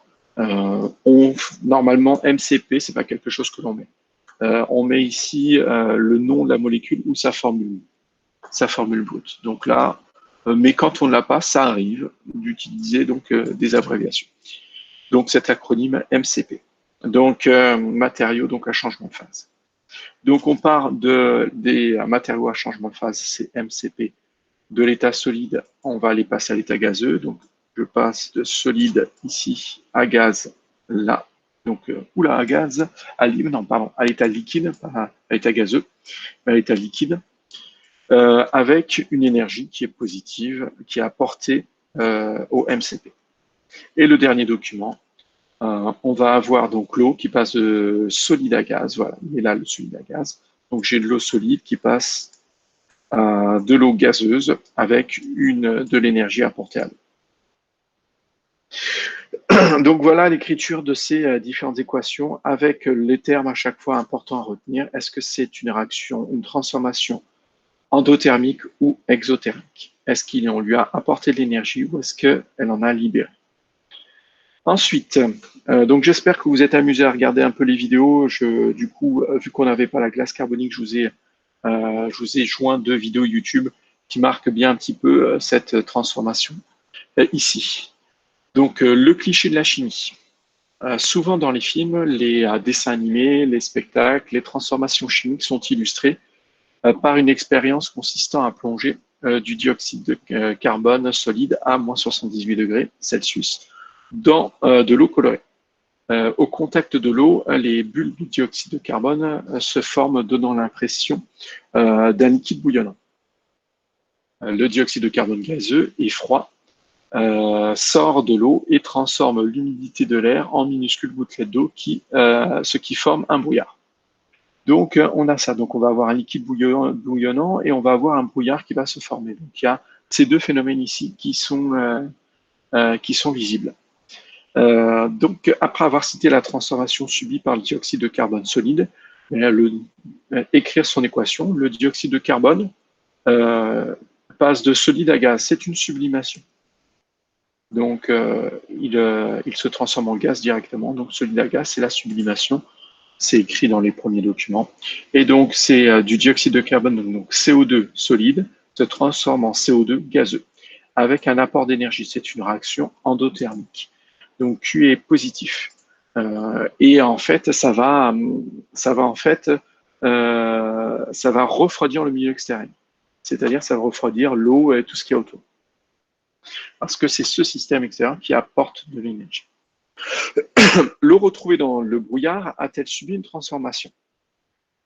Speaker 1: normalement MCP, ce n'est pas quelque chose que l'on met. On met ici le nom de la molécule ou sa formule brute. Donc là, mais quand on ne l'a pas, ça arrive d'utiliser donc des abréviations. Donc cet acronyme MCP. Donc matériaux donc à changement de phase. Donc on part des matériaux à changement de phase, c'est MCP. De l'état solide, on va aller passer à l'état gazeux. Donc je passe de solide ici à gaz là. Donc à gaz, à l'état liquide, pas à l'état gazeux, mais à l'état liquide. Avec une énergie qui est positive, qui est apportée au MCP. Et le dernier document, on va avoir donc l'eau qui passe de solide à gaz. Voilà, il est là le solide à gaz. Donc j'ai de l'eau solide qui passe à de l'eau gazeuse avec de l'énergie apportée à l'eau. Donc voilà l'écriture de ces différentes équations avec les termes à chaque fois importants à retenir. Est-ce que c'est une réaction, une transformation endothermique ou exothermique? Est-ce qu'on lui a apporté de l'énergie ou est-ce qu'elle en a libéré? Ensuite, donc j'espère que vous êtes amusés à regarder un peu les vidéos. Du coup, vu qu'on n'avait pas la glace carbonique, je vous ai joint 2 vidéos YouTube qui marquent bien un petit peu cette transformation ici. Donc, le cliché de la chimie. Souvent dans les films, les dessins animés, les spectacles, les transformations chimiques sont illustrées par une expérience consistant à plonger du dioxyde de carbone solide à moins 78 degrés Celsius dans de l'eau colorée. Au contact de l'eau, les bulles de dioxyde de carbone se forment, donnant l'impression d'un liquide bouillonnant. Le dioxyde de carbone gazeux et froid sort de l'eau et transforme l'humidité de l'air en minuscules gouttelettes d'eau, ce qui forme un brouillard. Donc, on a ça. Donc, on va avoir un liquide bouillonnant et on va avoir un brouillard qui va se former. Donc, il y a ces 2 phénomènes ici qui sont visibles. Donc, après avoir cité la transformation subie par le dioxyde de carbone solide, écrire son équation, le dioxyde de carbone passe de solide à gaz. C'est une sublimation. Donc, il se transforme en gaz directement. Donc, solide à gaz, c'est la sublimation. C'est écrit dans les premiers documents. Et donc, c'est du dioxyde de carbone, donc CO2 solide, se transforme en CO2 gazeux, avec un apport d'énergie. C'est une réaction endothermique. Donc Q est positif. Et en fait, ça va refroidir le milieu extérieur. C'est-à-dire, ça va refroidir l'eau et tout ce qu'il y a autour. Parce que c'est ce système extérieur qui apporte de l'énergie. L'eau retrouvée dans le brouillard a-t-elle subi une transformation?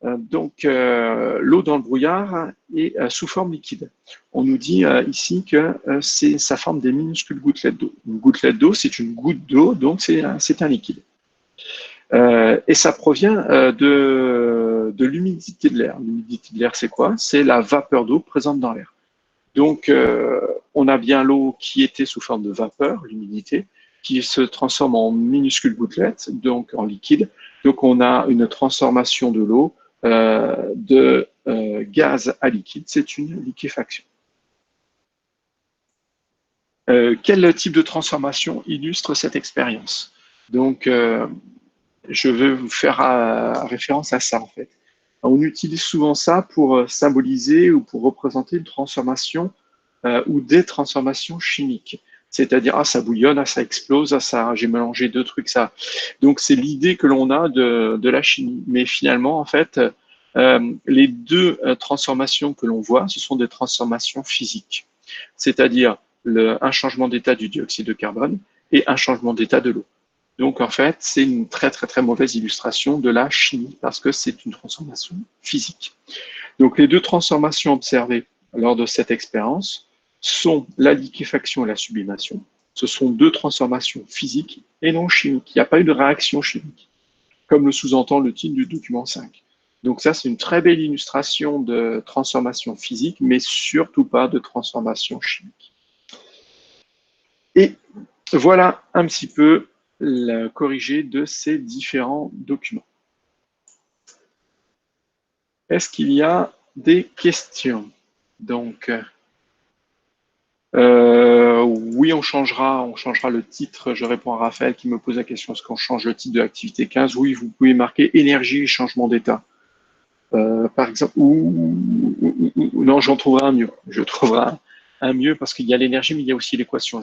Speaker 1: Donc, l'eau dans le brouillard est sous forme liquide. On nous dit ici que ça forme des minuscules gouttelettes d'eau. Une gouttelette d'eau, c'est une goutte d'eau, donc c'est un liquide. Et ça provient de l'humidité de l'air. L'humidité de l'air, c'est quoi? C'est la vapeur d'eau présente dans l'air. Donc, on a bien l'eau qui était sous forme de vapeur, l'humidité, qui se transforme en minuscules gouttelettes, donc en liquide. Donc, on a une transformation de l'eau de gaz à liquide. C'est une liquéfaction. Quel type de transformation illustre cette expérience? Donc, je veux vous faire référence à ça, en fait. On utilise souvent ça pour symboliser ou pour représenter une transformation ou des transformations chimiques. C'est-à-dire, ah, ça bouillonne, ah, ça explose, ah, ça, j'ai mélangé deux trucs, ça. Donc, c'est l'idée que l'on a de la chimie. Mais finalement, en fait, les deux transformations que l'on voit, ce sont des transformations physiques. C'est-à-dire un changement d'état du dioxyde de carbone et un changement d'état de l'eau. Donc, en fait, c'est une très, très, très mauvaise illustration de la chimie parce que c'est une transformation physique. Donc, les deux transformations observées lors de cette expérience sont la liquéfaction et la sublimation. Ce sont deux transformations physiques et non chimiques. Il n'y a pas eu de réaction chimique, comme le sous-entend le titre du document 5. Donc, ça, c'est une très belle illustration de transformation physique, mais surtout pas de transformation chimique. Et voilà un petit peu le corrigé de ces différents documents. Est-ce qu'il y a des questions? Donc, oui, on changera le titre. Je réponds à Raphaël qui me pose la question, est-ce qu'on change le titre de l'activité 15? Oui, vous pouvez marquer énergie et changement d'état. Par exemple, non, j'en trouverai un mieux. Je trouverai un mieux parce qu'il y a l'énergie, mais il y a aussi l'équation.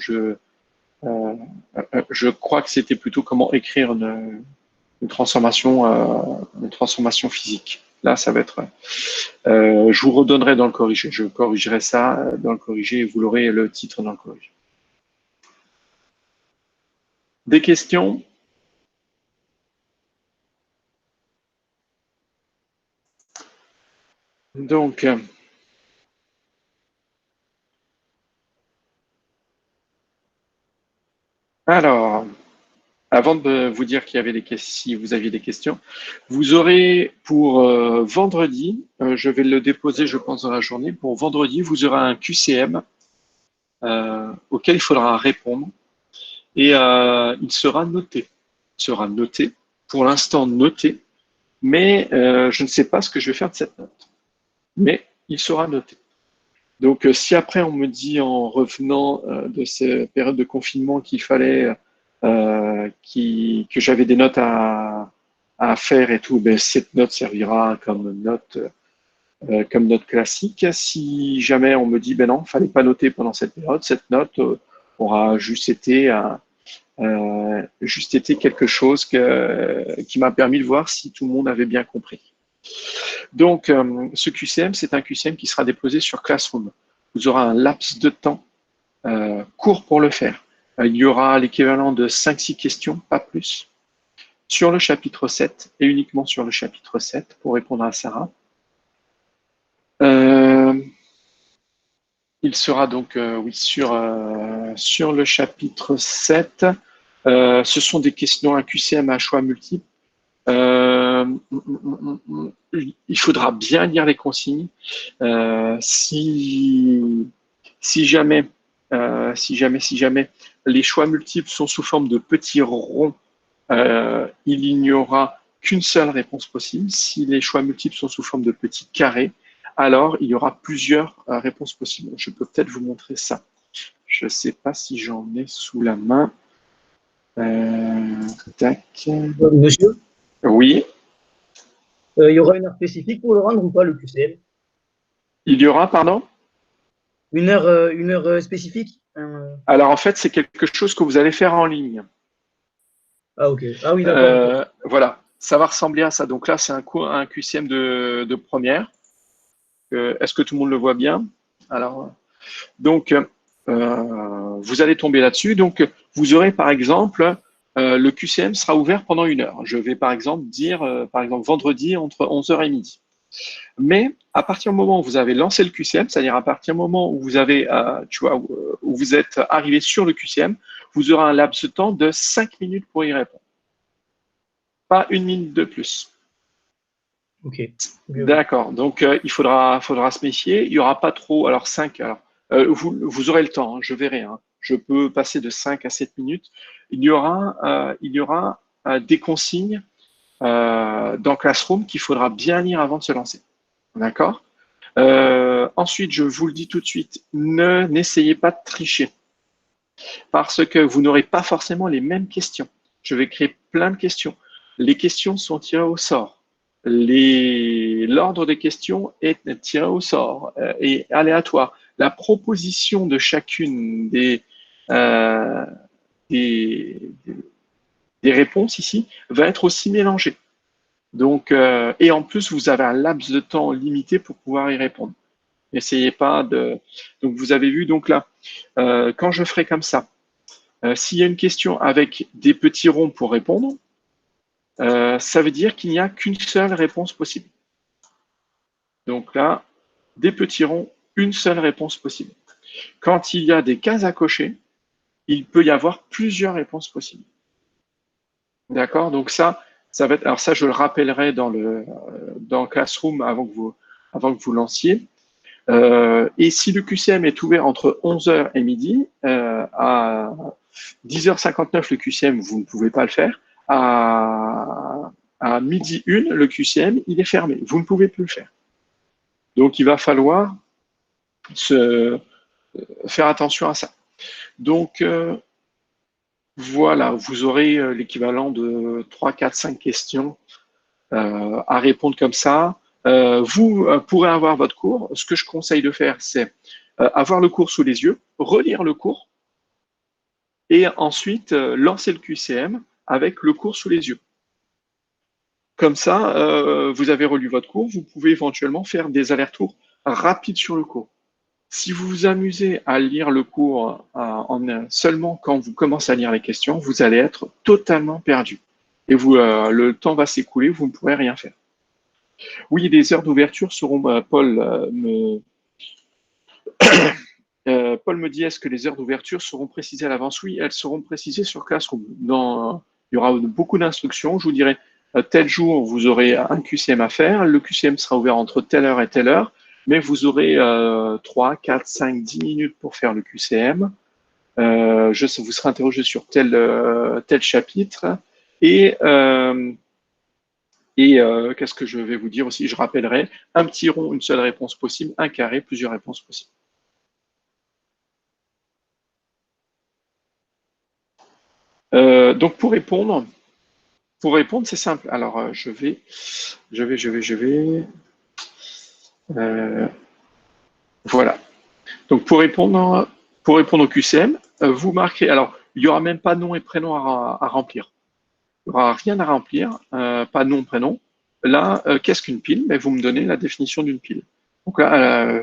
Speaker 1: Je crois que c'était plutôt comment écrire une transformation physique. Là, ça va être. Je vous redonnerai dans le corrigé. Je corrigerai ça dans le corrigé et vous l'aurez le titre dans le corrigé. Des questions? Donc, alors, avant de vous dire qu'il y avait des questions, si vous aviez des questions, vous aurez pour vendredi, je vais le déposer, je pense, dans la journée. Pour vendredi, vous aurez un QCM auquel il faudra répondre et il sera noté. Il sera noté, pour l'instant noté, mais je ne sais pas ce que je vais faire de cette note. Mais il sera noté. Donc, si après on me dit en revenant de ces périodes de confinement qu'il fallait que j'avais des notes à faire et tout, ben, cette note servira comme note classique. Si jamais on me dit ben non, il ne fallait pas noter pendant cette période, cette note aura juste été quelque chose qui m'a permis de voir si tout le monde avait bien compris. Donc, ce QCM, c'est un QCM qui sera déposé sur Classroom. Vous aurez un laps de temps court pour le faire. Il y aura l'équivalent de 5-6 questions, pas plus, sur le chapitre 7 et uniquement sur le chapitre 7 pour répondre à Sarah. Il sera donc, oui, sur le chapitre 7. Ce sont des questions, un QCM à choix multiples. Il faudra bien lire les consignes. Si jamais les choix multiples sont sous forme de petits ronds, il n'y aura qu'une seule réponse possible. Si les choix multiples sont sous forme de petits carrés, alors il y aura plusieurs réponses possibles. Je peux peut-être vous montrer ça. Je ne sais pas si j'en ai sous la main. Tac.
Speaker 4: Monsieur,
Speaker 1: Oui.
Speaker 4: il y aura une heure spécifique pour le rendre ou pas, le QCM?
Speaker 1: Il y aura, pardon?
Speaker 4: Une heure spécifique?
Speaker 1: Alors en fait, c'est quelque chose que vous allez faire en ligne.
Speaker 4: Ah, ok. Ah oui, d'accord. Ok.
Speaker 1: Voilà, ça va ressembler à ça. Donc là, c'est un QCM de première. Est-ce que tout le monde le voit bien? Alors, donc, vous allez tomber là-dessus. Donc, vous aurez par exemple, le QCM sera ouvert pendant 1 heure. Je vais par exemple dire, par exemple, vendredi entre 11 h et midi. Mais à partir du moment où vous avez lancé le QCM, c'est-à-dire à partir du moment où vous avez, tu vois, où vous êtes arrivé sur le QCM, vous aurez un laps de temps de 5 minutes pour y répondre. Pas 1 minute de plus.
Speaker 4: Ok.
Speaker 1: D'accord. Donc, il faudra se méfier. Il n'y aura pas trop. Alors, 5. Alors, vous aurez le temps, hein, je verrai. Hein. Je peux passer de 5 à 7 minutes. Il y aura des consignes dans Classroom qu'il faudra bien lire avant de se lancer. D'accord? Ensuite, je vous le dis tout de suite, n'essayez pas de tricher parce que vous n'aurez pas forcément les mêmes questions. Je vais créer plein de questions. Les questions sont tirées au sort. L'ordre des questions est tiré au sort et aléatoire. La proposition de chacune euh, des, des réponses ici va être aussi mélangée. Donc, et en plus, vous avez un laps de temps limité pour pouvoir y répondre. N'essayez pas de. Donc, vous avez vu, donc là, quand je ferai comme ça, s'il y a une question avec des petits ronds pour répondre, ça veut dire qu'il n'y a qu'une seule réponse possible. Donc là, des petits ronds, une seule réponse possible. Quand il y a des cases à cocher, il peut y avoir plusieurs réponses possibles. D'accord? Donc ça va être. Alors ça, je le rappellerai dans Classroom avant que vous lanciez. Et si le QCM est ouvert entre 11 h et midi, à 10 h 59, le QCM, vous ne pouvez pas le faire. À midi 1, le QCM, il est fermé. Vous ne pouvez plus le faire. Donc, il va falloir faire attention à ça. Donc, voilà, vous aurez l'équivalent de 3, 4, 5 questions à répondre comme ça. Vous pourrez avoir votre cours. Ce que je conseille de faire, c'est avoir le cours sous les yeux, relire le cours et ensuite lancer le QCM avec le cours sous les yeux. Comme ça, vous avez relu votre cours, vous pouvez éventuellement faire des allers-retours rapides sur le cours. Si vous vous amusez à lire le cours seulement quand vous commencez à lire les questions, vous allez être totalement perdu. Et le temps va s'écouler, vous ne pourrez rien faire. Oui, les heures d'ouverture seront, Paul me dit, est-ce que les heures d'ouverture seront précisées à l'avance? Oui, elles seront précisées sur Classroom. Il y aura beaucoup d'instructions. Je vous dirai, tel jour, vous aurez un QCM à faire. Le QCM sera ouvert entre telle heure et telle heure, mais vous aurez 3, 4, 5, 10 minutes pour faire le QCM. Vous serez interrogé sur tel chapitre. Et qu'est-ce que je vais vous dire aussi? Je rappellerai, un petit rond, une seule réponse possible, un carré, plusieurs réponses possibles. Donc pour répondre, c'est simple. Alors je vais. Voilà. Donc pour répondre au QCM, vous marquez. Alors il n'y aura même pas nom et prénom à remplir. Il n'y aura rien à remplir, pas nom, prénom. Là, qu'est-ce qu'une pile? Mais vous me donnez la définition d'une pile. Donc là,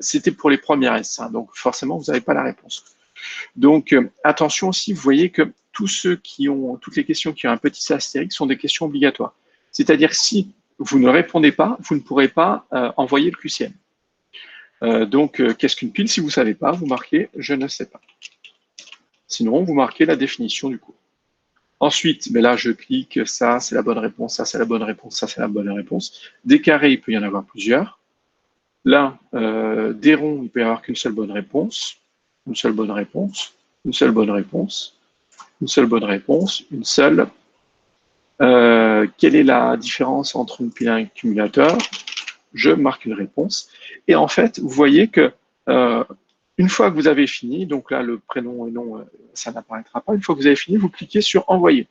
Speaker 1: c'était pour les premières S, hein, donc forcément, vous n'avez pas la réponse. Donc, attention aussi, vous voyez que toutes les questions qui ont un petit astérix sont des questions obligatoires. C'est-à-dire, si vous ne répondez pas, vous ne pourrez pas envoyer le QCM. Donc, qu'est-ce qu'une pile? Si vous ne savez pas, vous marquez « je ne sais pas ». Sinon, vous marquez la définition du cours. Ensuite, mais là, je clique, ça, c'est la bonne réponse, ça, c'est la bonne réponse, ça, c'est la bonne réponse. Des carrés, il peut y en avoir plusieurs. Là, des ronds, il peut y avoir qu'une seule bonne réponse, une seule bonne réponse, une seule bonne réponse, une seule bonne réponse, une seule. Quelle est la différence entre une pile et un cumulateur? Je marque une réponse. Et en fait, vous voyez que une fois que vous avez fini, donc là, le prénom et nom, ça n'apparaîtra pas. Une fois que vous avez fini, vous cliquez sur « Envoyer ».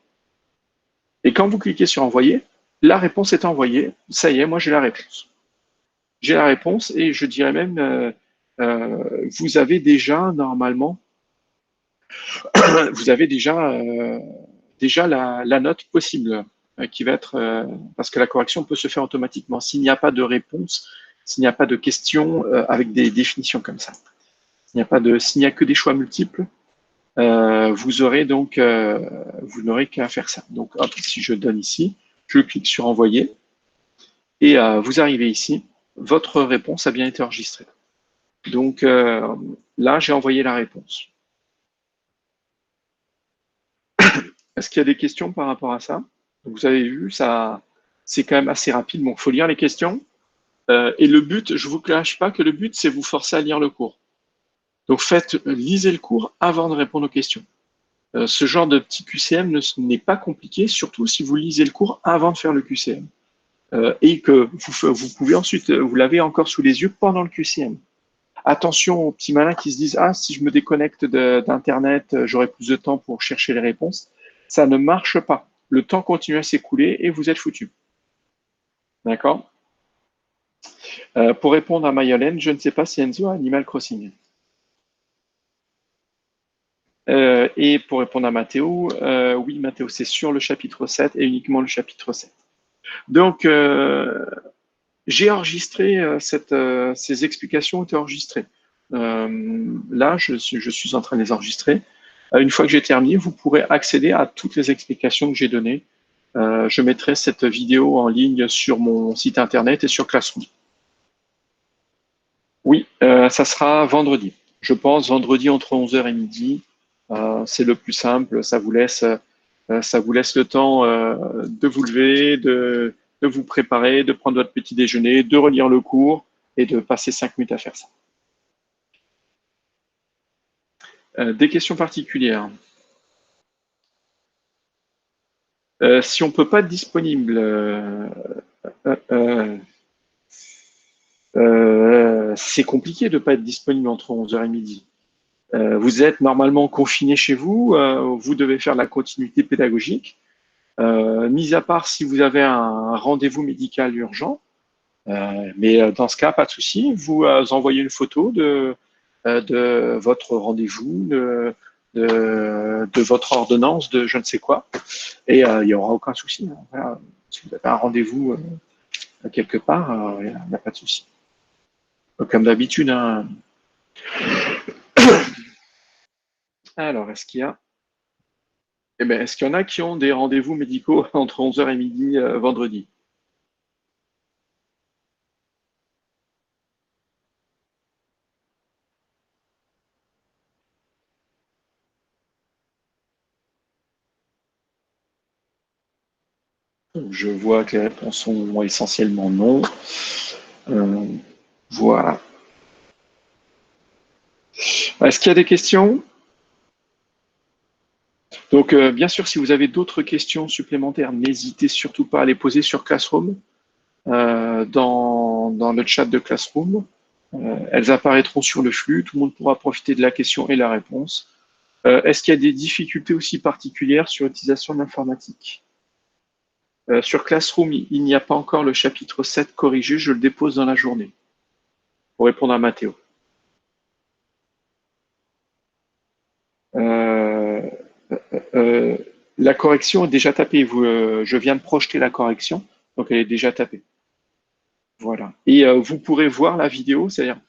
Speaker 1: Et quand vous cliquez sur « Envoyer », la réponse est envoyée. Ça y est, moi, j'ai la réponse. J'ai la réponse et je dirais même, vous avez déjà, normalement, vous avez déjà déjà la note possible qui va être, parce que la correction peut se faire automatiquement s'il n'y a pas de réponse, s'il n'y a pas de question avec des définitions comme ça. S'il n'y a que des choix multiples, vous aurez donc, vous n'aurez qu'à faire ça. Donc, hop, si je donne ici, je clique sur envoyer et vous arrivez ici. Votre réponse a bien été enregistrée. Donc là, j'ai envoyé la réponse. Est-ce qu'il y a des questions par rapport à ça? Vous avez vu, ça, c'est quand même assez rapide. Bon, il faut lire les questions. Et le but, je ne vous cache pas que le but, c'est vous forcer à lire le cours. Donc lisez le cours avant de répondre aux questions. Ce genre de petit QCM n'est pas compliqué, surtout si vous lisez le cours avant de faire le QCM. Et que vous pouvez ensuite, vous l'avez encore sous les yeux pendant le QCM. Attention aux petits malins qui se disent « Ah, si je me déconnecte d'Internet, j'aurai plus de temps pour chercher les réponses. » Ça ne marche pas. Le temps continue à s'écouler et vous êtes foutu. D'accord? Pour répondre à Mayolène, je ne sais pas si Enzo a Animal Crossing. Et pour répondre à Mathéo, oui, Mathéo, c'est sur le chapitre 7 et uniquement le chapitre 7. Donc, j'ai enregistré, ces explications ont été enregistrées. Là, je suis en train de les enregistrer. Une fois que j'ai terminé, vous pourrez accéder à toutes les explications que j'ai données. Je mettrai cette vidéo en ligne sur mon site internet et sur Classroom. Oui, ça sera vendredi. Je pense vendredi entre 11h et midi. C'est le plus simple. Ça vous laisse le temps de vous lever, de vous préparer, de prendre votre petit déjeuner, de relire le cours et de passer 5 minutes à faire ça. Des questions particulières? Si on ne peut pas être disponible, c'est compliqué de ne pas être disponible entre 11h et midi. Vous êtes normalement confiné chez vous, vous devez faire la continuité pédagogique. Mis à part si vous avez un rendez-vous médical urgent, mais dans ce cas, pas de souci, vous envoyez une photo de votre rendez-vous, de votre ordonnance, de je ne sais quoi, et il n'y aura aucun souci. Hein. Voilà. Si vous avez un rendez-vous quelque part, il n'y a pas de souci. Comme d'habitude. Hein. Alors, est-ce qu'il y a est-ce qu'il y en a qui ont des rendez-vous médicaux entre 11h et midi vendredi? Je vois que les réponses sont essentiellement non. Voilà. Est-ce qu'il y a des questions? Donc, bien sûr, si vous avez d'autres questions supplémentaires, n'hésitez surtout pas à les poser sur Classroom, dans le chat de Classroom. Elles apparaîtront sur le flux, tout le monde pourra profiter de la question et la réponse. Est-ce qu'il y a des difficultés aussi particulières sur l'utilisation de l'informatique? Sur Classroom, il n'y a pas encore le chapitre 7 corrigé, je le dépose dans la journée. Pour répondre à Mathéo. La correction est déjà tapée. Je viens de projeter la correction, donc elle est déjà tapée. Voilà. Et vous pourrez voir la vidéo, c'est-à-dire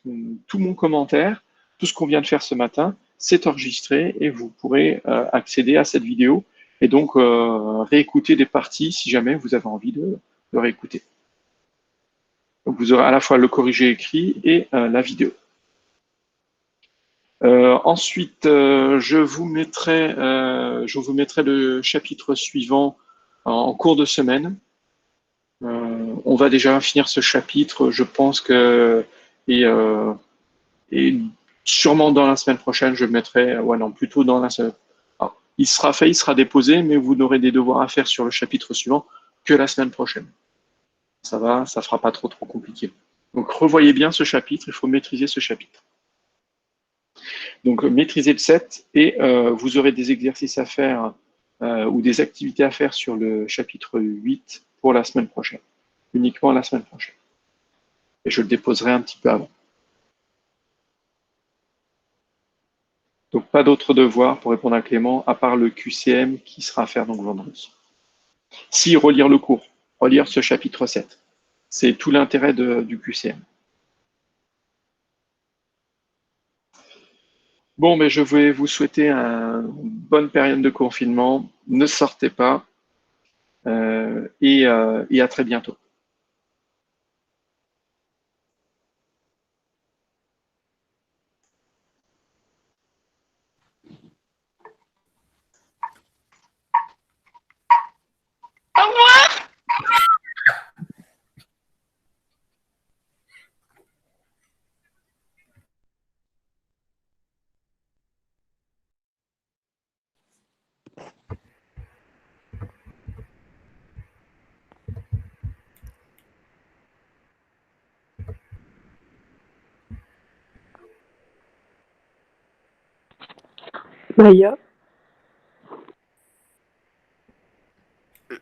Speaker 1: tout mon commentaire, tout ce qu'on vient de faire ce matin, c'est enregistré et vous pourrez accéder à cette vidéo et donc réécouter des parties si jamais vous avez envie de réécouter. Donc vous aurez à la fois le corrigé écrit et la vidéo. Ensuite, je vous mettrai le chapitre suivant en cours de semaine. On va déjà finir ce chapitre, je pense que et sûrement dans la semaine prochaine, je mettrai, ouais non, plutôt dans la semaine. Alors, il sera fait, il sera déposé, mais vous n'aurez des devoirs à faire sur le chapitre suivant que la semaine prochaine. Ça va, ça fera pas trop compliqué. Donc revoyez bien ce chapitre, il faut maîtriser ce chapitre. Donc maîtrisez le 7 et vous aurez des exercices à faire ou des activités à faire sur le chapitre 8 pour la semaine prochaine. Uniquement la semaine prochaine. Et je le déposerai un petit peu avant. Donc, pas d'autres devoirs pour répondre à Clément, à part le QCM qui sera à faire donc vendredi. Si, relire le cours, relire ce chapitre 7. C'est tout l'intérêt du QCM. Bon, mais je vais vous souhaiter une bonne période de confinement. Ne sortez pas et à très bientôt.
Speaker 2: Au revoir.
Speaker 5: Maya.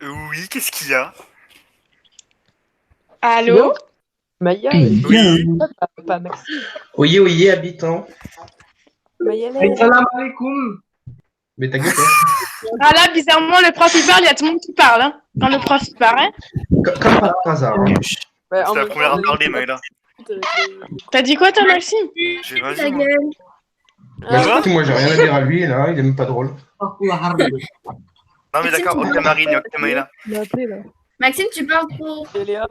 Speaker 6: Oui, qu'est-ce qu'il y a?
Speaker 2: Allô?
Speaker 5: Maya,
Speaker 6: Oui.
Speaker 5: pas Maxime.
Speaker 3: Oui, habitant.
Speaker 5: Maya,
Speaker 4: Salam alaikum.
Speaker 3: Mais ta gueule, hein.
Speaker 2: Ah là, bizarrement, le prof il parle, il y a tout le monde qui parle. Hein. Quand le prof il parle, hein.
Speaker 3: Comme par hasard. Hein.
Speaker 6: C'est la première à parler, Maëla.
Speaker 2: T'as dit quoi, toi, Maxime?
Speaker 6: J'ai ma vie, moi.
Speaker 3: Bah, écoute, moi, j'ai rien à dire à lui, là, il est même pas drôle.
Speaker 6: Non, mais d'accord, ok, Marine, ok, Maëla.
Speaker 5: Il m'a appelé là.
Speaker 7: Maxime, tu parles trop.
Speaker 5: Et Léa.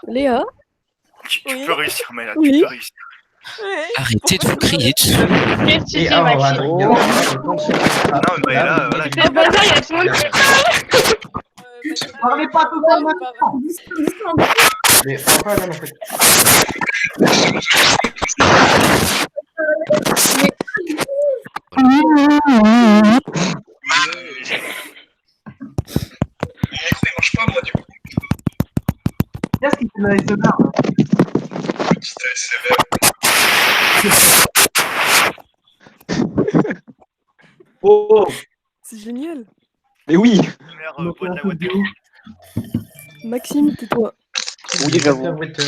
Speaker 5: Léa.
Speaker 6: Tu
Speaker 5: Oui.
Speaker 6: peux réussir, Maëla,
Speaker 5: Oui.
Speaker 6: tu peux réussir.
Speaker 8: Arrêtez de vous crier dessus.
Speaker 2: Qu'est-ce que tu
Speaker 3: Et
Speaker 2: dis,
Speaker 3: alors,
Speaker 2: Maxime?
Speaker 3: Adrien,
Speaker 6: Non, mais Maëla, voilà.
Speaker 2: C'est le bazar, il y a tout le monde qui parle.
Speaker 4: Parlez pas tout le temps.
Speaker 3: Mais prends pas là, en fait.
Speaker 4: Qu'est-ce qui fait l'ASMR? Oh,
Speaker 5: C'est génial.
Speaker 9: Mais oui.
Speaker 6: Mère, bois de la voiture.
Speaker 5: Maxime, tais-toi.
Speaker 9: Oui, j'avoue.
Speaker 3: Interpréteur.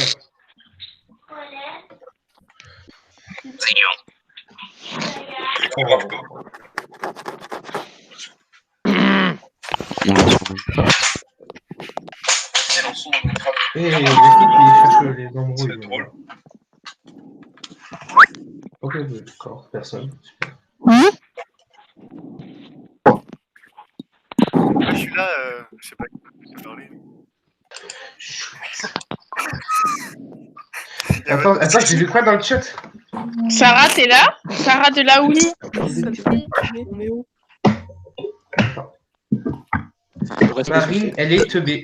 Speaker 3: Et il y a qui cherche les embrouilles. C'est drôle. Ok, d'accord, personne. Super.
Speaker 6: Moi, je suis là, je sais pas qui peut parler.
Speaker 3: Attends, j'ai vu quoi dans le chat?
Speaker 2: Sarah, t'es là? Sarah de la Ouli?
Speaker 5: On est où?
Speaker 3: Marine, elle est teubée.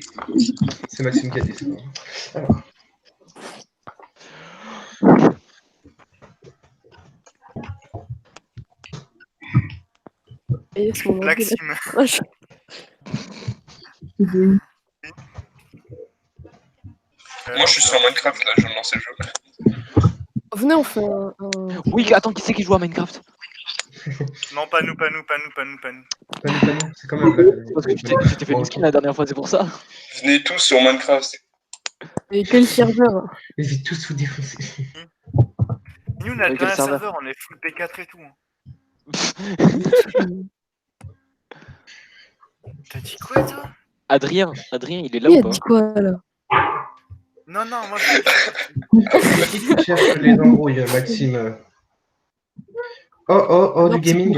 Speaker 3: C'est Maxime qui a dit ça. Alors.
Speaker 5: Et c'est mon
Speaker 6: Maxime.
Speaker 5: ordi,
Speaker 10: Moi, je suis sur Minecraft, là, je viens de lancer le jeu.
Speaker 5: Venez, on fait un...
Speaker 9: Oui, attends, qui c'est qui joue à Minecraft?
Speaker 6: Non, pas nous, pas nous.
Speaker 3: Pas nous, c'est quand même là.
Speaker 9: Parce que tu t'es fait une skin la dernière fois, c'est pour ça.
Speaker 10: Venez tous sur Minecraft.
Speaker 5: Et quel serveur?
Speaker 3: Mais j'ai tous vous défoncer.
Speaker 6: Nous, on a
Speaker 9: Quel
Speaker 6: déjà un
Speaker 9: serveur
Speaker 6: serveur, on est full P4 et tout. Hein. T'as dit quoi, toi?
Speaker 9: Adrien, il est là
Speaker 5: Il
Speaker 9: ou
Speaker 5: a
Speaker 9: pas?
Speaker 5: dit quoi, là?
Speaker 6: Non, moi, je...
Speaker 3: Qui cherche les embrouilles, Maxime? Oh, du gaming.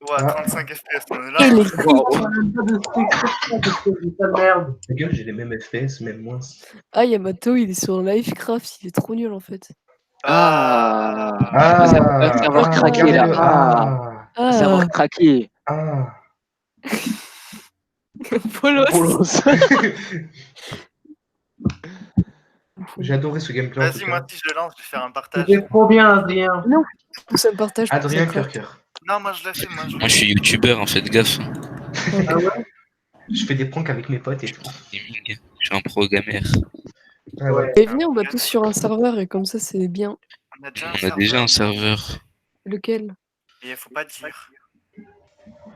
Speaker 6: Ouais, 35 FPS, on est là.
Speaker 5: Et les
Speaker 3: Merde. Ta gueule, j'ai les mêmes FPS, même moins.
Speaker 5: Ah, Yamato, il est sur Livecraft, il est trop nul en fait.
Speaker 9: Le serveur craqué là. Le serveur craqué.
Speaker 5: Polos.
Speaker 3: J'ai adoré ce gameplay.
Speaker 6: Vas-y, moi, si je le lance, je vais faire un partage.
Speaker 4: c'est trop bien, Adrien.
Speaker 5: Non, pousse un partage.
Speaker 3: Adrien Cœur.
Speaker 6: Non, moi, je l'ai fait, moi.
Speaker 8: Moi, je suis youtubeur, en fait, gaffe.
Speaker 4: Ah ouais?
Speaker 3: Je fais des pranks avec mes potes et tout.
Speaker 8: Gaming. Je suis un pro gamer.
Speaker 3: Ah ouais.
Speaker 5: Et venez, on va tous sur un serveur et comme ça, c'est bien.
Speaker 6: On a
Speaker 8: déjà un serveur.
Speaker 5: Lequel?
Speaker 6: Et il faut pas dire.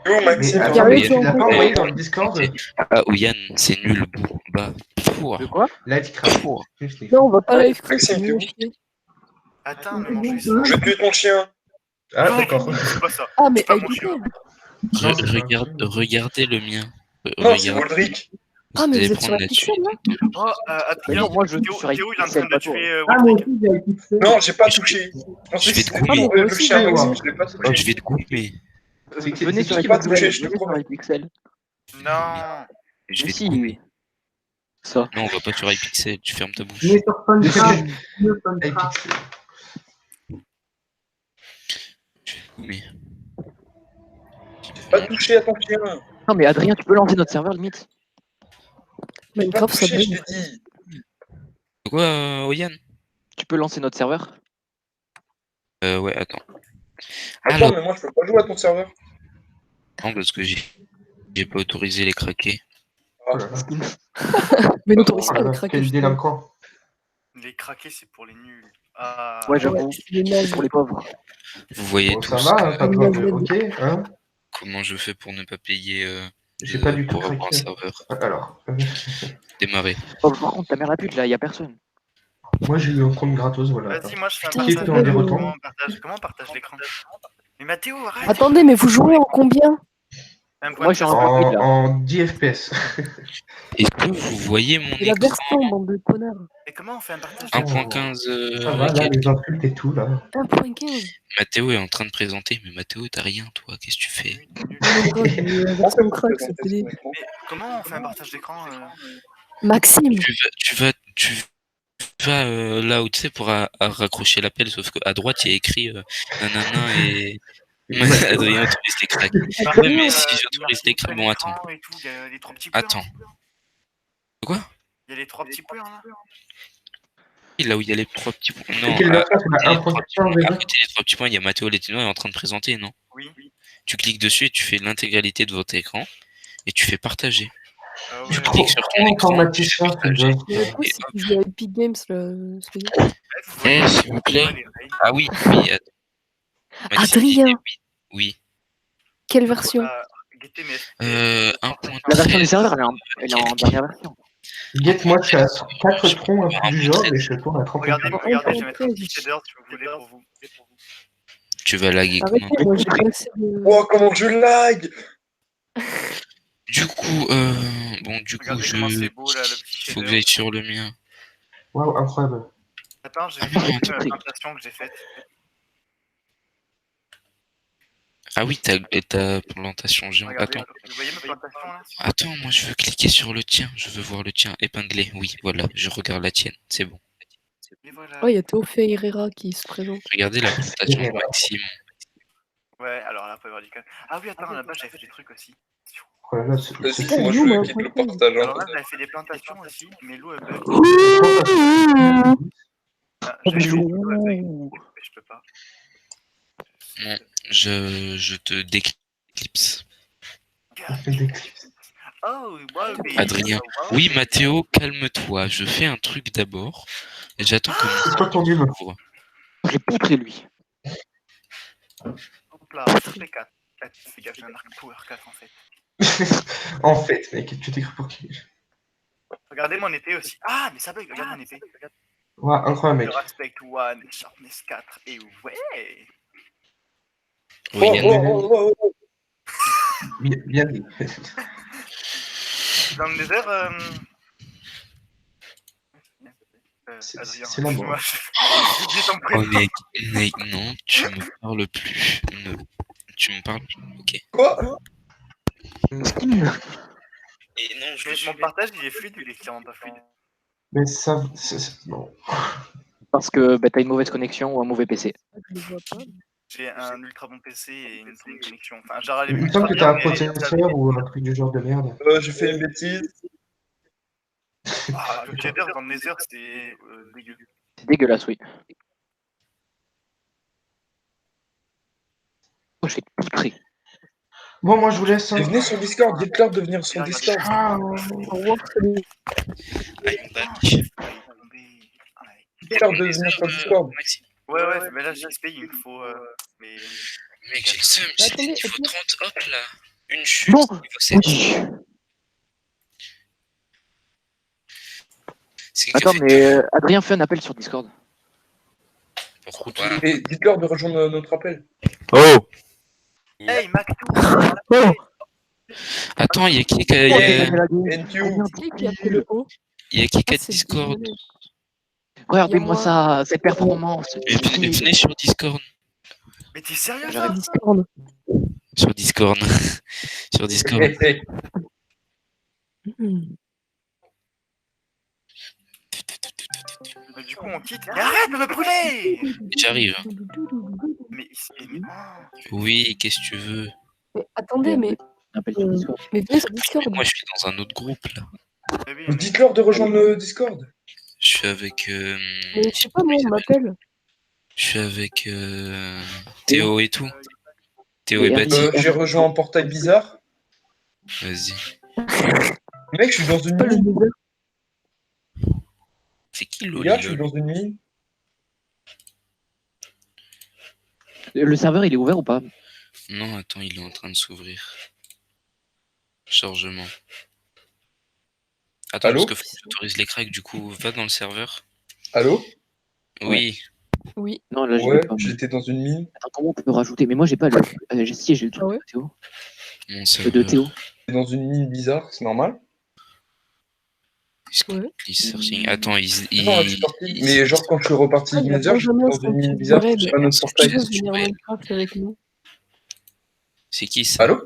Speaker 10: Oh, Maxime,
Speaker 3: Attends, mais tu l'as pas envoyé dans le Discord?
Speaker 8: Ah, ou Yann, c'est nul. Bah,
Speaker 9: De quoi?
Speaker 3: Livecraft.
Speaker 5: Non, on va pas Livecraft.
Speaker 10: Maxime,
Speaker 5: c'est
Speaker 10: t'es
Speaker 5: nul
Speaker 10: où?
Speaker 5: à chier.
Speaker 6: Attends, mais mon jeu,
Speaker 10: Je vais tuer ton chien.
Speaker 3: Ah,
Speaker 6: Non,
Speaker 3: d'accord.
Speaker 6: c'est pas ça.
Speaker 5: Ah, mais
Speaker 6: C'est pas mon
Speaker 5: IPixel.
Speaker 6: chien.
Speaker 3: Non, c'est pas un chien.
Speaker 8: Regardez le mien.
Speaker 10: Non, c'est
Speaker 8: Regardez.
Speaker 10: Waldrick.
Speaker 5: Ah, mais
Speaker 8: allez
Speaker 5: vous êtes sur
Speaker 8: prendre là-dessus.
Speaker 5: IPixel, là?
Speaker 6: Oh,
Speaker 9: Mais
Speaker 6: Adrien,
Speaker 9: non, moi je suis
Speaker 6: Théo,
Speaker 9: sur
Speaker 6: Théo, il est en
Speaker 9: iPixel,
Speaker 6: train de
Speaker 9: pas toi.
Speaker 6: tuer
Speaker 4: Ah, moi
Speaker 6: Waldrick.
Speaker 4: aussi, j'ai Pixel.
Speaker 10: Non, j'ai pas
Speaker 8: Je
Speaker 10: touché. Je
Speaker 8: je
Speaker 10: pensais
Speaker 8: vais
Speaker 10: que
Speaker 8: te
Speaker 10: c'était
Speaker 8: couper.
Speaker 10: le
Speaker 5: aussi,
Speaker 10: chien
Speaker 5: moi
Speaker 10: Maxime,
Speaker 5: aussi.
Speaker 10: je l'ai pas
Speaker 8: Oh,
Speaker 10: touché.
Speaker 8: je vais te couper.
Speaker 9: Venez sur
Speaker 10: qui va toucher,
Speaker 9: iPixel,
Speaker 10: je te
Speaker 9: venez sur
Speaker 10: promets.
Speaker 9: iPixel.
Speaker 6: Non.
Speaker 8: Je
Speaker 9: Mais
Speaker 8: vais te couper.
Speaker 9: si, ça.
Speaker 8: Non, on va pas sur iPixel. Tu fermes ta bouche.
Speaker 4: Venez sur Funcraft. Venez sur
Speaker 3: Hey,
Speaker 4: Funcraft.
Speaker 3: Pixel.
Speaker 8: Mais
Speaker 10: Pas touché à ton chien.
Speaker 9: Non mais Adrien, tu peux lancer notre serveur limite?
Speaker 10: Pas
Speaker 5: Minecraft, ça
Speaker 10: touché, je
Speaker 5: bug.
Speaker 10: t'ai dit.
Speaker 8: quoi, Oyan?
Speaker 9: Tu peux lancer notre serveur?
Speaker 8: Ouais, attends.
Speaker 10: Attends, mais moi je peux pas jouer à ton serveur.
Speaker 8: Non, parce que j'ai pas autorisé les craquer.
Speaker 3: Oh là là.
Speaker 5: Mais n'autorise
Speaker 3: Oh
Speaker 5: pas
Speaker 3: là
Speaker 5: le
Speaker 3: là,
Speaker 5: craquer.
Speaker 3: quel
Speaker 5: justement.
Speaker 3: délinquant.
Speaker 6: Les craqués, c'est pour les nuls. Ah.
Speaker 9: Ouais, j'avoue.
Speaker 5: Les nazes.
Speaker 9: Pour les pauvres.
Speaker 8: Vous voyez
Speaker 3: Bon,
Speaker 8: tous
Speaker 3: ça va, hein, pas besoin de.
Speaker 5: Une
Speaker 3: Ok, hein.
Speaker 8: comment je fais pour ne pas payer
Speaker 3: J'ai pas du tout
Speaker 8: pour avoir un
Speaker 3: craqué.
Speaker 8: serveur.
Speaker 3: Alors,
Speaker 8: Démarrer.
Speaker 9: Oh, par contre, ta mère la pute là, y a personne.
Speaker 3: moi j'ai eu un compte gratos, voilà.
Speaker 6: Vas-y, moi je fais un
Speaker 5: Putain,
Speaker 3: Qui
Speaker 6: partage.
Speaker 3: est en déroutant
Speaker 6: Comment on partage l'écran? Mais Mathéo, arrête.
Speaker 5: Attendez, mais vous jouez en combien?
Speaker 6: Un point
Speaker 9: Moi,
Speaker 6: de
Speaker 9: je suis
Speaker 6: presse.
Speaker 9: en rapide là.
Speaker 3: En 10 FPS.
Speaker 8: Est-ce que vous voyez mon
Speaker 5: C'est la
Speaker 8: écran
Speaker 5: version, bande de connards.
Speaker 6: Et comment on fait un partage?
Speaker 8: 1.15
Speaker 3: Ça va, là, les insultes et tout, là.
Speaker 5: 1.15.
Speaker 8: Mathéo est en train de présenter, mais Mathéo, t'as rien, toi. Qu'est-ce que tu fais?
Speaker 5: Mais gros, j'ai la version crack, c'est télé.
Speaker 6: Mais comment on fait un partage d'écran
Speaker 5: Maxime.
Speaker 8: Tu vas là où tu sais pour raccrocher l'appel, sauf qu'à droite il y a écrit nanana et Adrien autorise les cracks. Ouais, mais si j'autorise les cracks, bon attends.
Speaker 6: Et tout, il y a les trois petits points.
Speaker 8: Attends. Quoi?
Speaker 6: Il y a les trois petits points là.
Speaker 8: Là où il y a les trois petits points. Non,
Speaker 3: quelle
Speaker 8: à
Speaker 3: version? C'est la 1.15 déjà?
Speaker 8: côté des trois petits points, il y a Mathéo Letino est en train de présenter, non?
Speaker 6: Oui.
Speaker 8: Tu cliques dessus et tu fais l'intégralité de votre écran et tu fais partager.
Speaker 6: Ah ouais.
Speaker 8: Tu cliques sur ton
Speaker 3: Trop
Speaker 8: écran,
Speaker 3: informaticien, ce jeu.
Speaker 5: Mais du coup, si tu joues à Epic Games, là, c'est bien.
Speaker 6: Vous voyez,
Speaker 8: s'il vous plaît.
Speaker 6: les règles.
Speaker 8: Ah oui, oui.
Speaker 5: Adrien.
Speaker 8: Oui.
Speaker 5: Quelle version?
Speaker 6: Guettez mes
Speaker 8: 1.13.
Speaker 9: La version du serveur, elle est en dernière version.
Speaker 3: Guette, moi je suis à 4 troncs, un truc du genre, et je tourne à 30.
Speaker 6: Regardez,
Speaker 5: Par
Speaker 6: regardez,
Speaker 5: contre,
Speaker 6: je vais mettre un petit shader si vous voulez pour vous.
Speaker 8: Tu vas laguer
Speaker 5: Arrêtez,
Speaker 8: comment?
Speaker 5: moi j'ai pas accès de...
Speaker 10: Oh, comment je lag!
Speaker 8: Du coup, bon, du coup,
Speaker 6: Regardez comment c'est beau là, le petit
Speaker 8: faut que
Speaker 6: shader.
Speaker 8: j'aille sur le mien.
Speaker 3: Waouh, incroyable.
Speaker 6: Attends, j'ai
Speaker 8: Ah,
Speaker 6: vu
Speaker 8: non,
Speaker 6: une
Speaker 8: t'es
Speaker 6: présentation que j'ai faite.
Speaker 8: Ah oui, ta plantation géante.
Speaker 6: Regardez,
Speaker 8: Attends,
Speaker 6: vous voyez ma présentation là?
Speaker 8: attends, moi je veux cliquer sur le tien. Je veux voir le tien épinglé. Oui, voilà, je regarde la tienne. C'est bon.
Speaker 6: Et voilà.
Speaker 5: Oh, il y a Théo Ferreira qui se présente.
Speaker 8: Regardez la plantation de Maxime.
Speaker 6: Ouais, alors là, faut avoir du calme. Ah oui, attends, là-bas, j'avais fait des trucs aussi.
Speaker 3: Oh là là, c'est
Speaker 10: Vas-y,
Speaker 5: Putain,
Speaker 10: moi
Speaker 5: nous,
Speaker 10: je
Speaker 5: moi,
Speaker 10: quitte le
Speaker 5: franchement.
Speaker 10: partage.
Speaker 6: Alors
Speaker 10: Hein.
Speaker 6: là, j'avais fait des plantations aussi, mais l'eau elle bug. Ah,
Speaker 9: Oh,
Speaker 6: j'avais fait
Speaker 9: bisous.
Speaker 6: l'eau, elle bug, mais je peux pas.
Speaker 8: Non, je te déclipse.
Speaker 6: Oh, wow, mais...
Speaker 8: Adrien. Oui, Mathéo, calme-toi. Je fais un truc d'abord. Et j'attends que
Speaker 3: C'est quoi ton livre?
Speaker 8: ouvre.
Speaker 9: Je l'ai poutré lui.
Speaker 6: Hop là, je fais 4. 4, fais gaffe, j'ai un arc power 4 en fait.
Speaker 3: En fait, mec, tu t'écris pour qui?
Speaker 6: Regardez mon épée aussi. Ah, mais ça bug, regarde mon épée.
Speaker 3: Ouais, incroyable, mec.
Speaker 6: Le Respect 1, Sharpness 4, et ouais.
Speaker 8: Oui, Yann.
Speaker 10: Oh.
Speaker 3: Bien dit.
Speaker 6: Dans le Nether,
Speaker 3: C'est-
Speaker 6: Adrien,
Speaker 3: c'est la
Speaker 6: excuse-moi,
Speaker 3: mort.
Speaker 6: j'ai oublié ton
Speaker 8: Oh
Speaker 6: prénom.
Speaker 8: mec, non, tu me parles plus. Tu me parles plus. Ok.
Speaker 10: Quoi?
Speaker 8: Et non, je
Speaker 6: Mais
Speaker 8: suis
Speaker 6: mon partage, il est fluide, il est clairement pas fluide.
Speaker 3: Mais ça. Non.
Speaker 9: Parce que bah, t'as une mauvaise connexion ou un mauvais PC.
Speaker 5: Je le vois pas.
Speaker 6: J'ai un ultra bon PC et une très bonne connexion. Enfin, genre, elle est
Speaker 3: Il me
Speaker 6: ultra
Speaker 3: semble que
Speaker 6: bien,
Speaker 3: t'as un
Speaker 6: mais-
Speaker 3: processeur ou un truc du genre de merde.
Speaker 10: J'ai fait une bêtise.
Speaker 6: Ah, le shader dans le Nether, c'est dégueu.
Speaker 9: C'est dégueulasse, oui. Oh, je vais te poutrer.
Speaker 3: Bon, moi je vous laisse.
Speaker 10: Et venez sur Discord, dites-leur de venir sur
Speaker 6: Regardez,
Speaker 10: Discord.
Speaker 3: Ah,
Speaker 5: Au revoir, salut.
Speaker 8: I'm back.
Speaker 10: Dites-leur de venir sur Discord.
Speaker 8: Maxime.
Speaker 6: Ouais, mais là, j'ai XP, il me faut. Mais...
Speaker 8: Mec, j'ai le seum. J'ai
Speaker 5: Attendez,
Speaker 8: des niveau
Speaker 5: attendez.
Speaker 8: 30, hop là. Une chute,
Speaker 9: Bon,
Speaker 8: niveau 7.
Speaker 9: oui.
Speaker 8: C'est
Speaker 9: Attends,
Speaker 8: que-
Speaker 9: mais Adrien fait un appel sur Discord.
Speaker 8: Pourquoi?
Speaker 10: Et dites-leur de rejoindre notre appel.
Speaker 8: Oh!
Speaker 6: Hey, Mactou!
Speaker 5: Oh.
Speaker 8: Attends, il y a qui qui
Speaker 9: Oh,
Speaker 8: a,
Speaker 9: dégagez la game.
Speaker 5: Qui a pris le haut?
Speaker 8: y a qui qui
Speaker 5: Ah,
Speaker 8: a
Speaker 5: c'est
Speaker 8: Discord?
Speaker 5: Lionel.
Speaker 9: Regardez-moi
Speaker 5: moi.
Speaker 9: ça, cette performance.
Speaker 8: Venez sur Discord.
Speaker 6: Mais t'es sérieux, là?
Speaker 9: J'arrive.
Speaker 5: Discord.
Speaker 8: Sur Discord. Sur Discord.
Speaker 5: Hmm.
Speaker 6: Bah, du coup, on quitte. Mais arrête de me brûler!
Speaker 8: J'arrive.
Speaker 6: Mais il...
Speaker 8: Oui, qu'est-ce que tu veux?
Speaker 5: Mais attendez, mais
Speaker 9: Appelle sur Discord.
Speaker 5: venez sur Discord.
Speaker 8: Moi, je suis dans un autre groupe, là.
Speaker 6: Mais oui,
Speaker 10: Vous
Speaker 6: mais...
Speaker 10: dites-leur de rejoindre le Discord.
Speaker 8: Je suis avec...
Speaker 5: Mais je sais pas, moi, on m'appelle.
Speaker 8: Je suis avec Théo et tout. Théo et
Speaker 9: Et
Speaker 8: Baptiste.
Speaker 10: J'ai rejoint un portail bizarre.
Speaker 8: Vas-y.
Speaker 10: Mec, je suis dans une
Speaker 5: Pas le
Speaker 10: mine.
Speaker 5: désert.
Speaker 8: C'est qui
Speaker 10: Les
Speaker 8: Loli
Speaker 10: gars, je suis
Speaker 8: Lol?
Speaker 10: dans une mine.
Speaker 9: Le serveur, il est ouvert ou pas?
Speaker 8: Non, attends, il est en train de s'ouvrir. Chargement. Attends,
Speaker 10: Allô?
Speaker 8: parce que faut que j'autorise les cracks, du coup, va dans le serveur.
Speaker 10: Allô?
Speaker 8: Oui.
Speaker 5: Oui.
Speaker 9: Non, là, je
Speaker 10: Ouais,
Speaker 9: l'ai pas.
Speaker 10: j'étais dans une mine.
Speaker 9: Attends, comment on peut rajouter? Mais moi, j'ai pas le. Si, j'ai le truc
Speaker 5: Ah ouais
Speaker 9: de Théo.
Speaker 8: Mon
Speaker 9: De
Speaker 8: serveur.
Speaker 9: Théo.
Speaker 10: J'étais dans une mine bizarre, c'est normal.
Speaker 5: Ouais.
Speaker 8: Please searching. Attends,
Speaker 10: Non, là, je suis parti. Mais genre, quand je suis reparti
Speaker 5: Ah,
Speaker 10: de
Speaker 5: il y a
Speaker 10: Nether, j'étais
Speaker 5: Benjamin,
Speaker 10: dans
Speaker 5: son
Speaker 10: une mine
Speaker 5: petit
Speaker 10: bizarre,
Speaker 5: Brel.
Speaker 10: sur un autre
Speaker 8: Est-ce
Speaker 10: portail.
Speaker 5: Il veut venir en Minecraft avec nous.
Speaker 8: C'est qui ça?
Speaker 10: Allô?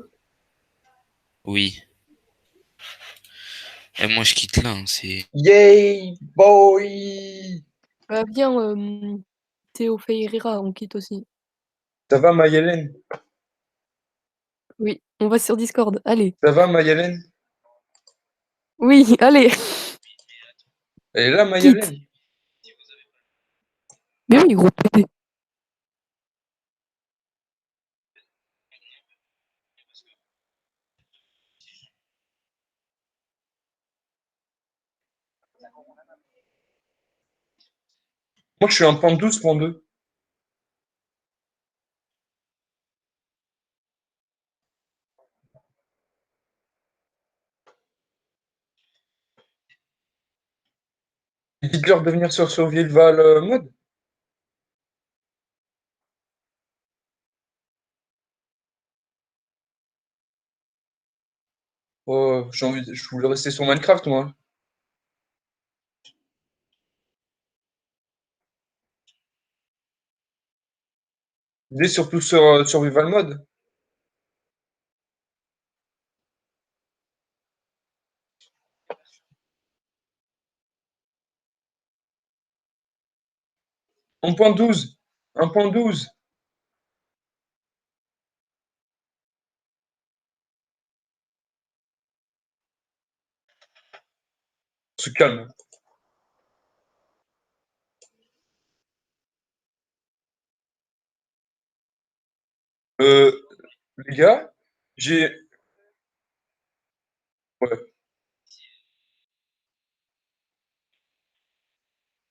Speaker 8: Oui. Et moi, je quitte là. Hein, c'est...
Speaker 10: Yay, boy!
Speaker 5: Bah, viens, Théo Feirira, on quitte aussi.
Speaker 10: Ça va, Mayelen?
Speaker 5: Oui, on va sur Discord. Allez.
Speaker 10: Ça va, Mayelen?
Speaker 5: Oui, allez.
Speaker 10: Elle est là, Mayelen?
Speaker 5: Mais oui, gros pédé.
Speaker 10: Moi, je suis un point 12.2. Dites-leur de venir sur Survival Mode. Oh, je voulais rester sur Minecraft, moi. Venez surtout sur Survival Mode. Un point 12. 1.12. On se calme. Euh, les gars, j'ai... Ouais.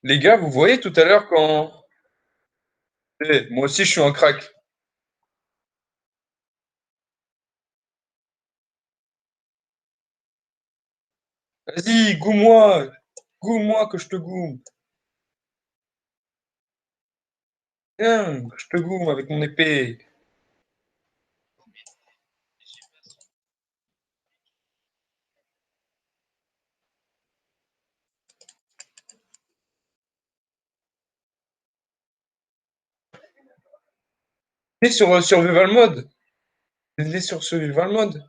Speaker 10: Les gars, vous voyez tout à l'heure quand... Eh, moi aussi, je suis un crack. Vas-y, goume-moi. Goume-moi que je te goume. Viens, que je te goume avec mon épée. Venez sur Survival Mode. Venez sur Survival Mode.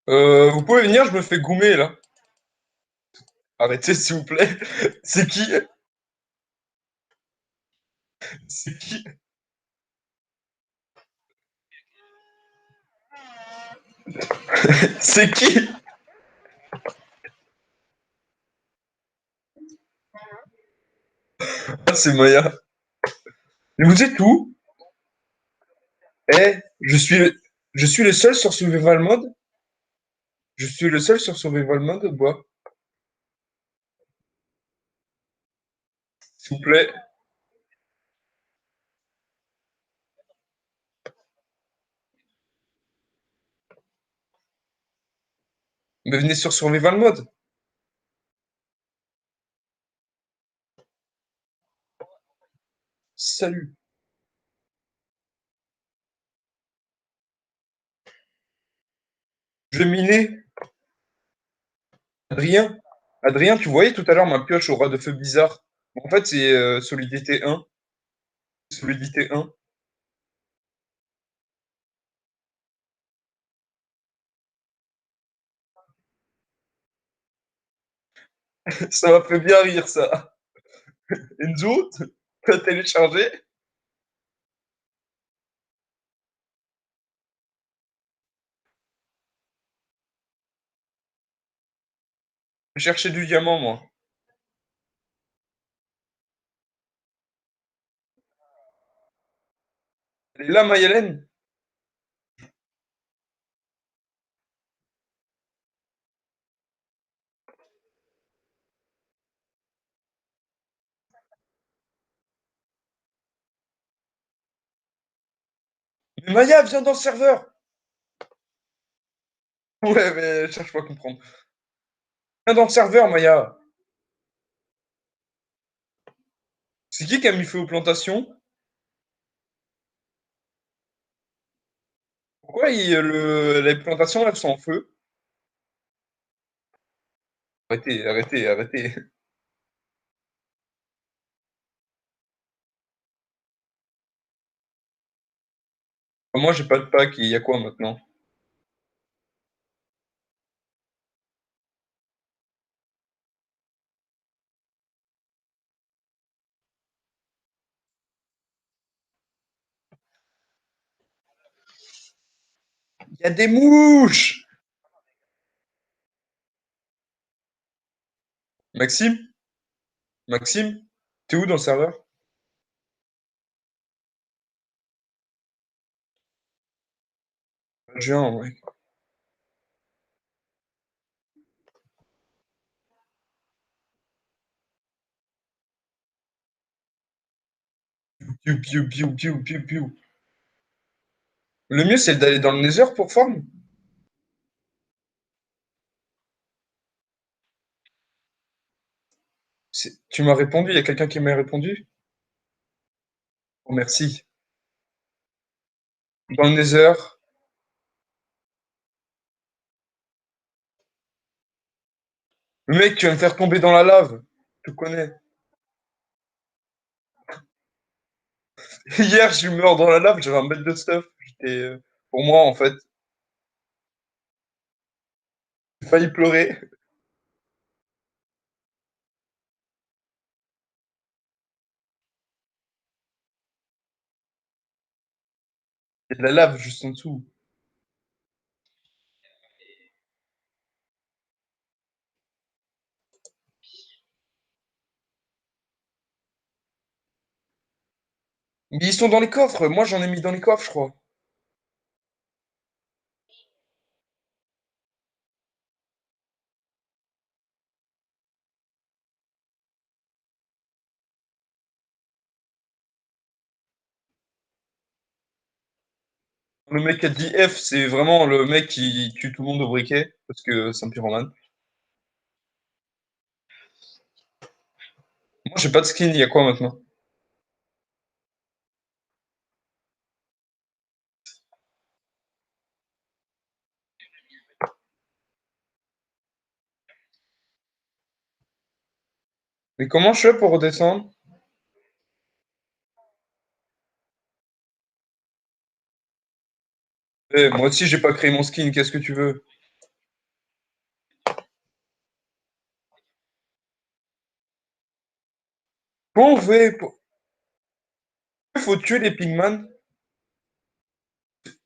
Speaker 10: Vous pouvez venir, je me fais goumer là. Arrêtez s'il vous plaît. C'est qui? C'est qui? C'est qui? Ah, c'est Maya. Mais vous êtes où? Eh, je suis le seul sur Survival Mode. Je suis le seul sur Survival Mode, bois. S'il vous plaît. Mais venez sur Survival Mode. Salut. Je vais miner. Adrien. Adrien, tu voyais tout à l'heure ma pioche au ras de feu bizarre. En fait, c'est solidité 1. Solidité 1. Ça m'a fait bien rire, ça. Enzo, t'as téléchargé? Je cherchais du diamant, moi. Elle est là, Mayelen? Mais Maya, viens dans le serveur! Ouais, mais cherche pas à comprendre. Viens dans le serveur, Maya! C'est qui a mis feu aux plantations? Pourquoi les plantations, elles sont en feu? Arrêtez, arrêtez, arrêtez. Moi, j'ai pas de pack, il y a quoi maintenant? Il y a des mouches! Maxime? Maxime? T'es où dans le serveur? Je viens, ouais. Piou, piou, piou, piou, piou, piou. Le mieux, c'est d'aller dans le Nether pour farm. Tu m'as répondu, il y a quelqu'un qui m'a répondu? Oh, merci. Dans le Nether. Le mec, tu vas me faire tomber dans la lave. Je te connais. Hier, je suis mort dans la lave, j'avais un bête de stuff. Pour moi, en fait, j'ai failli pleurer. Il y a de la lave juste en dessous. Mais ils sont dans les coffres. Moi, j'en ai mis dans les coffres, je crois. Le mec qui a dit F, c'est vraiment le mec qui tue tout le monde au briquet, parce que c'est un pyromane. Moi, j'ai pas de skin, il y a quoi maintenant? Mais comment je fais pour redescendre? Eh, moi aussi, j'ai pas créé mon skin, qu'est-ce que tu veux? Comment on fait Il faut tuer les pingman?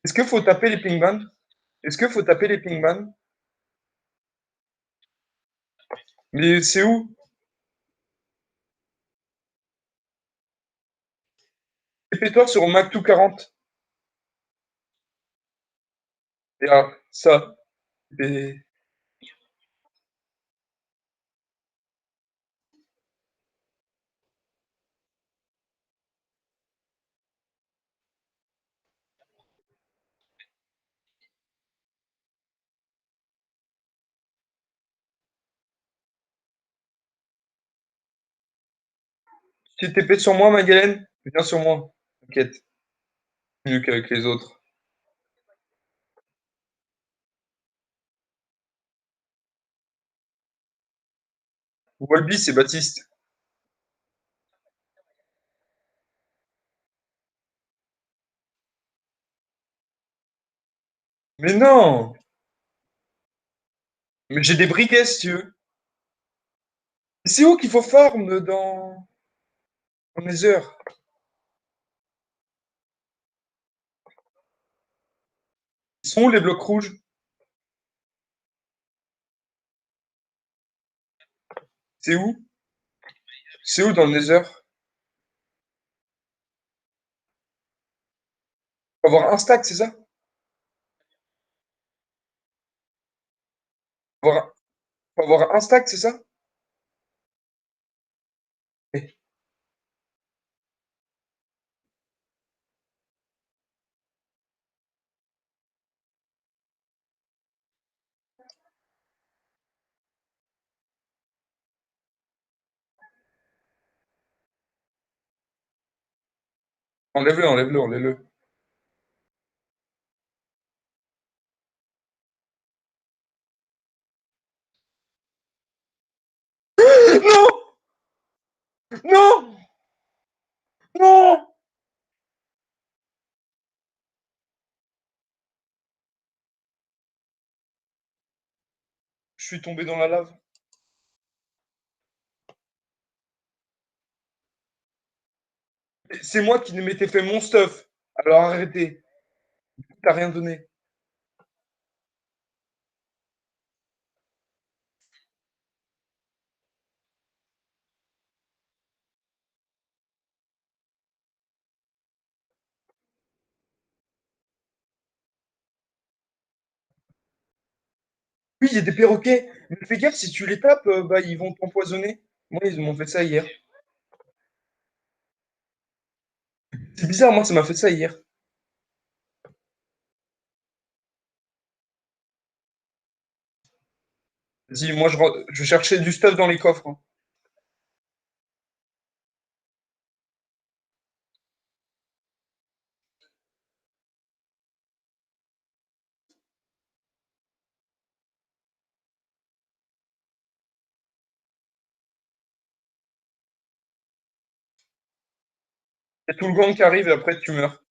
Speaker 10: Est-ce qu'il faut taper les pingman? Est-ce qu'il faut taper les pingman? Mais c'est où? Répète-toi sur Mac 240. Et ah, ça. Et... Tu TP sur moi, Magalène? Viens sur moi. T'inquiète. Mieux qu'avec les autres. Walby, c'est Baptiste. Mais non! Mais j'ai des briquets, si tu veux. C'est où qu'il faut farm dans les heures? Ils sont où les blocs rouges? C'est où? C'est où dans le Nether? Faut avoir un stack, c'est ça? Faut avoir, faut avoir un stack, c'est ça? Eh, enlève-le, enlève-le, enlève-le. Non! Non! Non! Je suis tombé dans la lave. C'est moi qui m'étais fait mon stuff. Alors arrêtez. T'as rien donné. Oui, il y a des perroquets. Mais fais gaffe, si tu les tapes, bah, ils vont t'empoisonner. Moi, ils m'ont fait ça hier. C'est bizarre, moi, ça m'a fait ça hier. Vas-y, moi, je cherchais du stuff dans les coffres, hein. Il y a tout le gang qui arrive et après, tu meurs.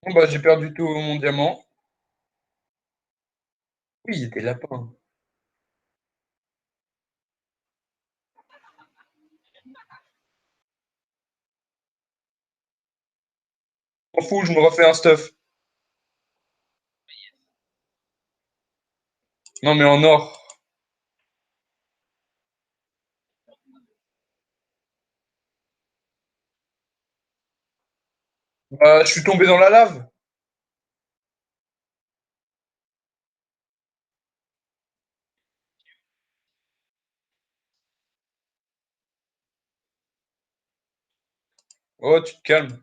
Speaker 10: Bon, bah, j'ai perdu tout mon diamant. Oui, il y a des lapins. M'en fous, je me refais un stuff. Non, mais en or. Bah, je suis tombé dans la lave. Oh, tu te calmes.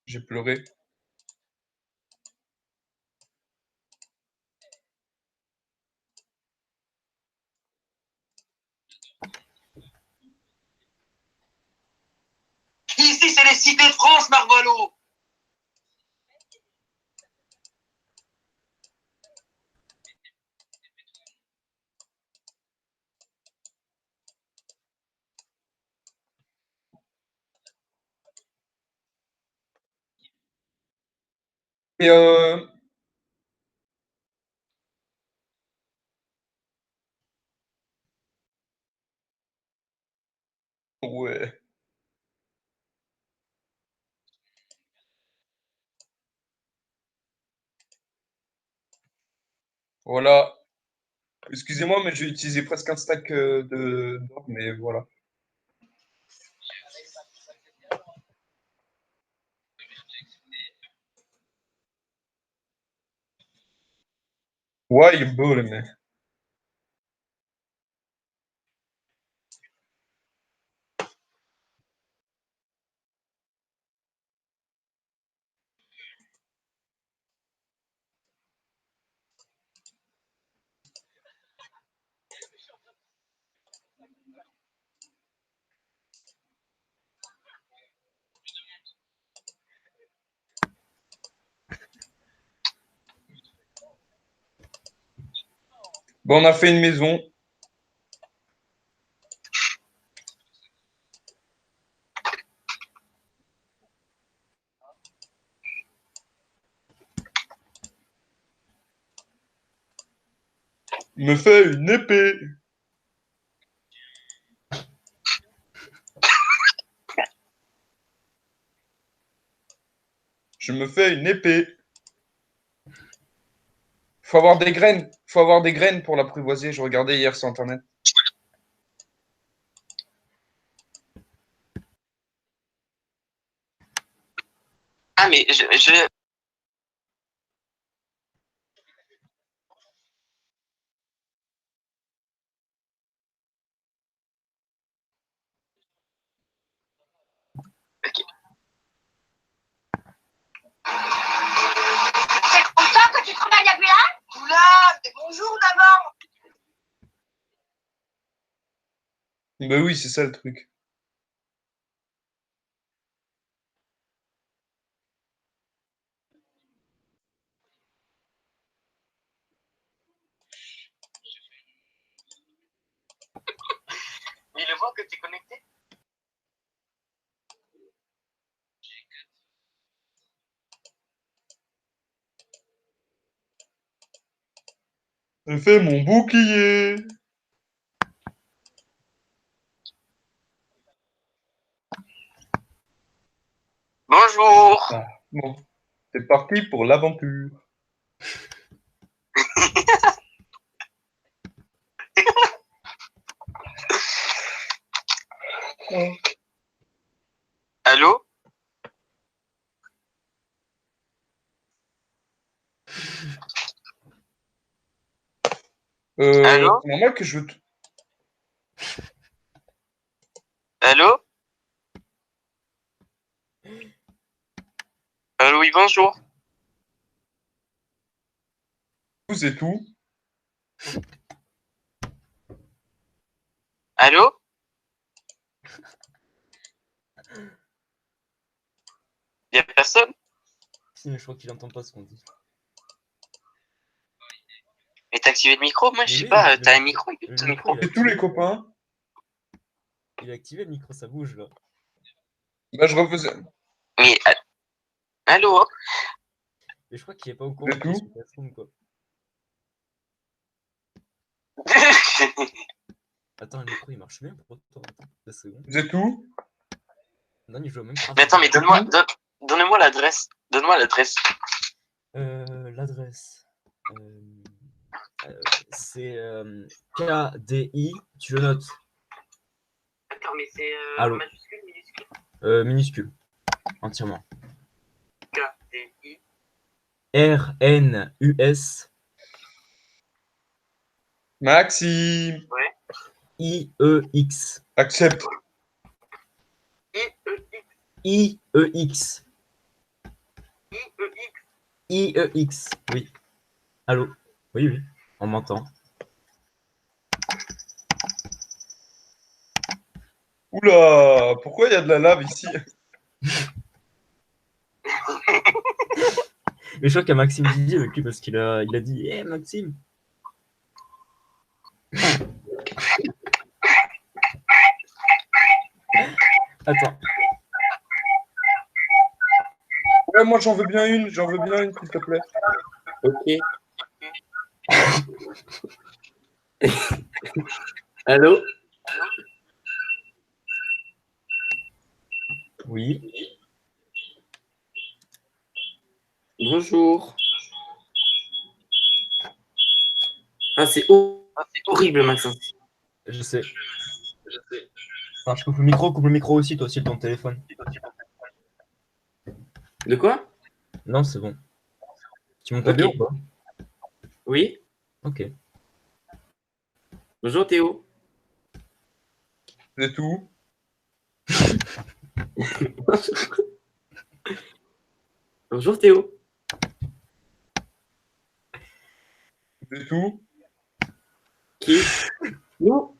Speaker 10: J'ai pleuré.
Speaker 7: Ici, c'est les cités de France, Marvolo.
Speaker 10: Et ouais. Voilà. Excusez-moi, mais j'ai utilisé presque un stack d'or, mais voilà. Ouais, il est beau, le mec. Bon, on a fait une maison. Me fait une épée. Je me fais une épée. Faut avoir des graines. Faut avoir des graines pour l'apprivoiser. Je regardais hier sur Internet.
Speaker 7: Ah, mais je... Ok. C'est comme ça que tu travailles à Boulogne? Boulogne, bonjour d'abord.
Speaker 10: Ben oui, c'est ça le truc.
Speaker 7: Mais il voit que tu es connecté.
Speaker 10: Je fais mon bouclier.
Speaker 7: Bonjour.
Speaker 10: Ah, bon, c'est parti pour l'aventure.
Speaker 7: Allô? Allô?
Speaker 10: C'est normal que je...
Speaker 7: Allô? Allô, oui, bonjour.
Speaker 10: Vous et tout.
Speaker 7: Allô? Y a personne?
Speaker 11: Si, mais je crois qu'il entend pas ce qu'on dit.
Speaker 7: Mais t'as activé le micro? Moi, je
Speaker 11: Mais
Speaker 7: sais
Speaker 11: oui,
Speaker 7: pas,
Speaker 11: le
Speaker 7: t'as un
Speaker 11: micro-
Speaker 7: micro?
Speaker 11: le
Speaker 7: Ton
Speaker 11: micro,
Speaker 7: micro?
Speaker 11: il a
Speaker 10: Et tous les
Speaker 11: activé.
Speaker 10: copains.
Speaker 11: Il a activé le micro, ça bouge là.
Speaker 10: Bah, je refaisais.
Speaker 7: Mais, allô?
Speaker 11: Mais je crois qu'il est pas au courant
Speaker 10: Le
Speaker 11: qu'il est
Speaker 10: tout.
Speaker 11: sur Classroom, quoi. Attends, le micro il marche bien pour toi. Attends, 2 secondes.
Speaker 10: Vous êtes où?
Speaker 11: Non, il joue au Minecraft.
Speaker 7: Mais attends, mais donne-moi l'adresse. Donne-moi l'adresse.
Speaker 11: L'adresse. C'est KDI, tu le notes.
Speaker 7: Attends, mais c'est
Speaker 11: Allô.
Speaker 7: majuscule, minuscule?
Speaker 11: Minuscule. Entièrement.
Speaker 7: KDI.
Speaker 11: RNUS.
Speaker 10: Maxime.
Speaker 7: Ouais.
Speaker 11: IEX.
Speaker 10: Accepte.
Speaker 11: IEX.
Speaker 7: IEX.
Speaker 11: IEX. Oui. Allô. Oui, oui. On m'entend.
Speaker 10: Oula, pourquoi il y a de la lave ici?
Speaker 11: Mais je crois qu'il y a Maxime Didier avec lui parce qu'il a dit hé Maxime. Attends.
Speaker 10: Ouais, moi j'en veux bien une, s'il te plaît.
Speaker 12: Ok. Allô?
Speaker 11: Oui.
Speaker 12: Bonjour. Ah, c'est horrible, Maxence.
Speaker 11: Je sais. Attends, je coupe le micro aussi, toi aussi, ton téléphone.
Speaker 12: De quoi?
Speaker 11: Non, c'est bon. Tu m'entends bien ou pas?
Speaker 12: Oui.
Speaker 11: Ok.
Speaker 12: Bonjour Théo.
Speaker 10: Vous êtes où?
Speaker 12: Bonjour Théo.
Speaker 10: Vous êtes où?
Speaker 12: Qui? Nous?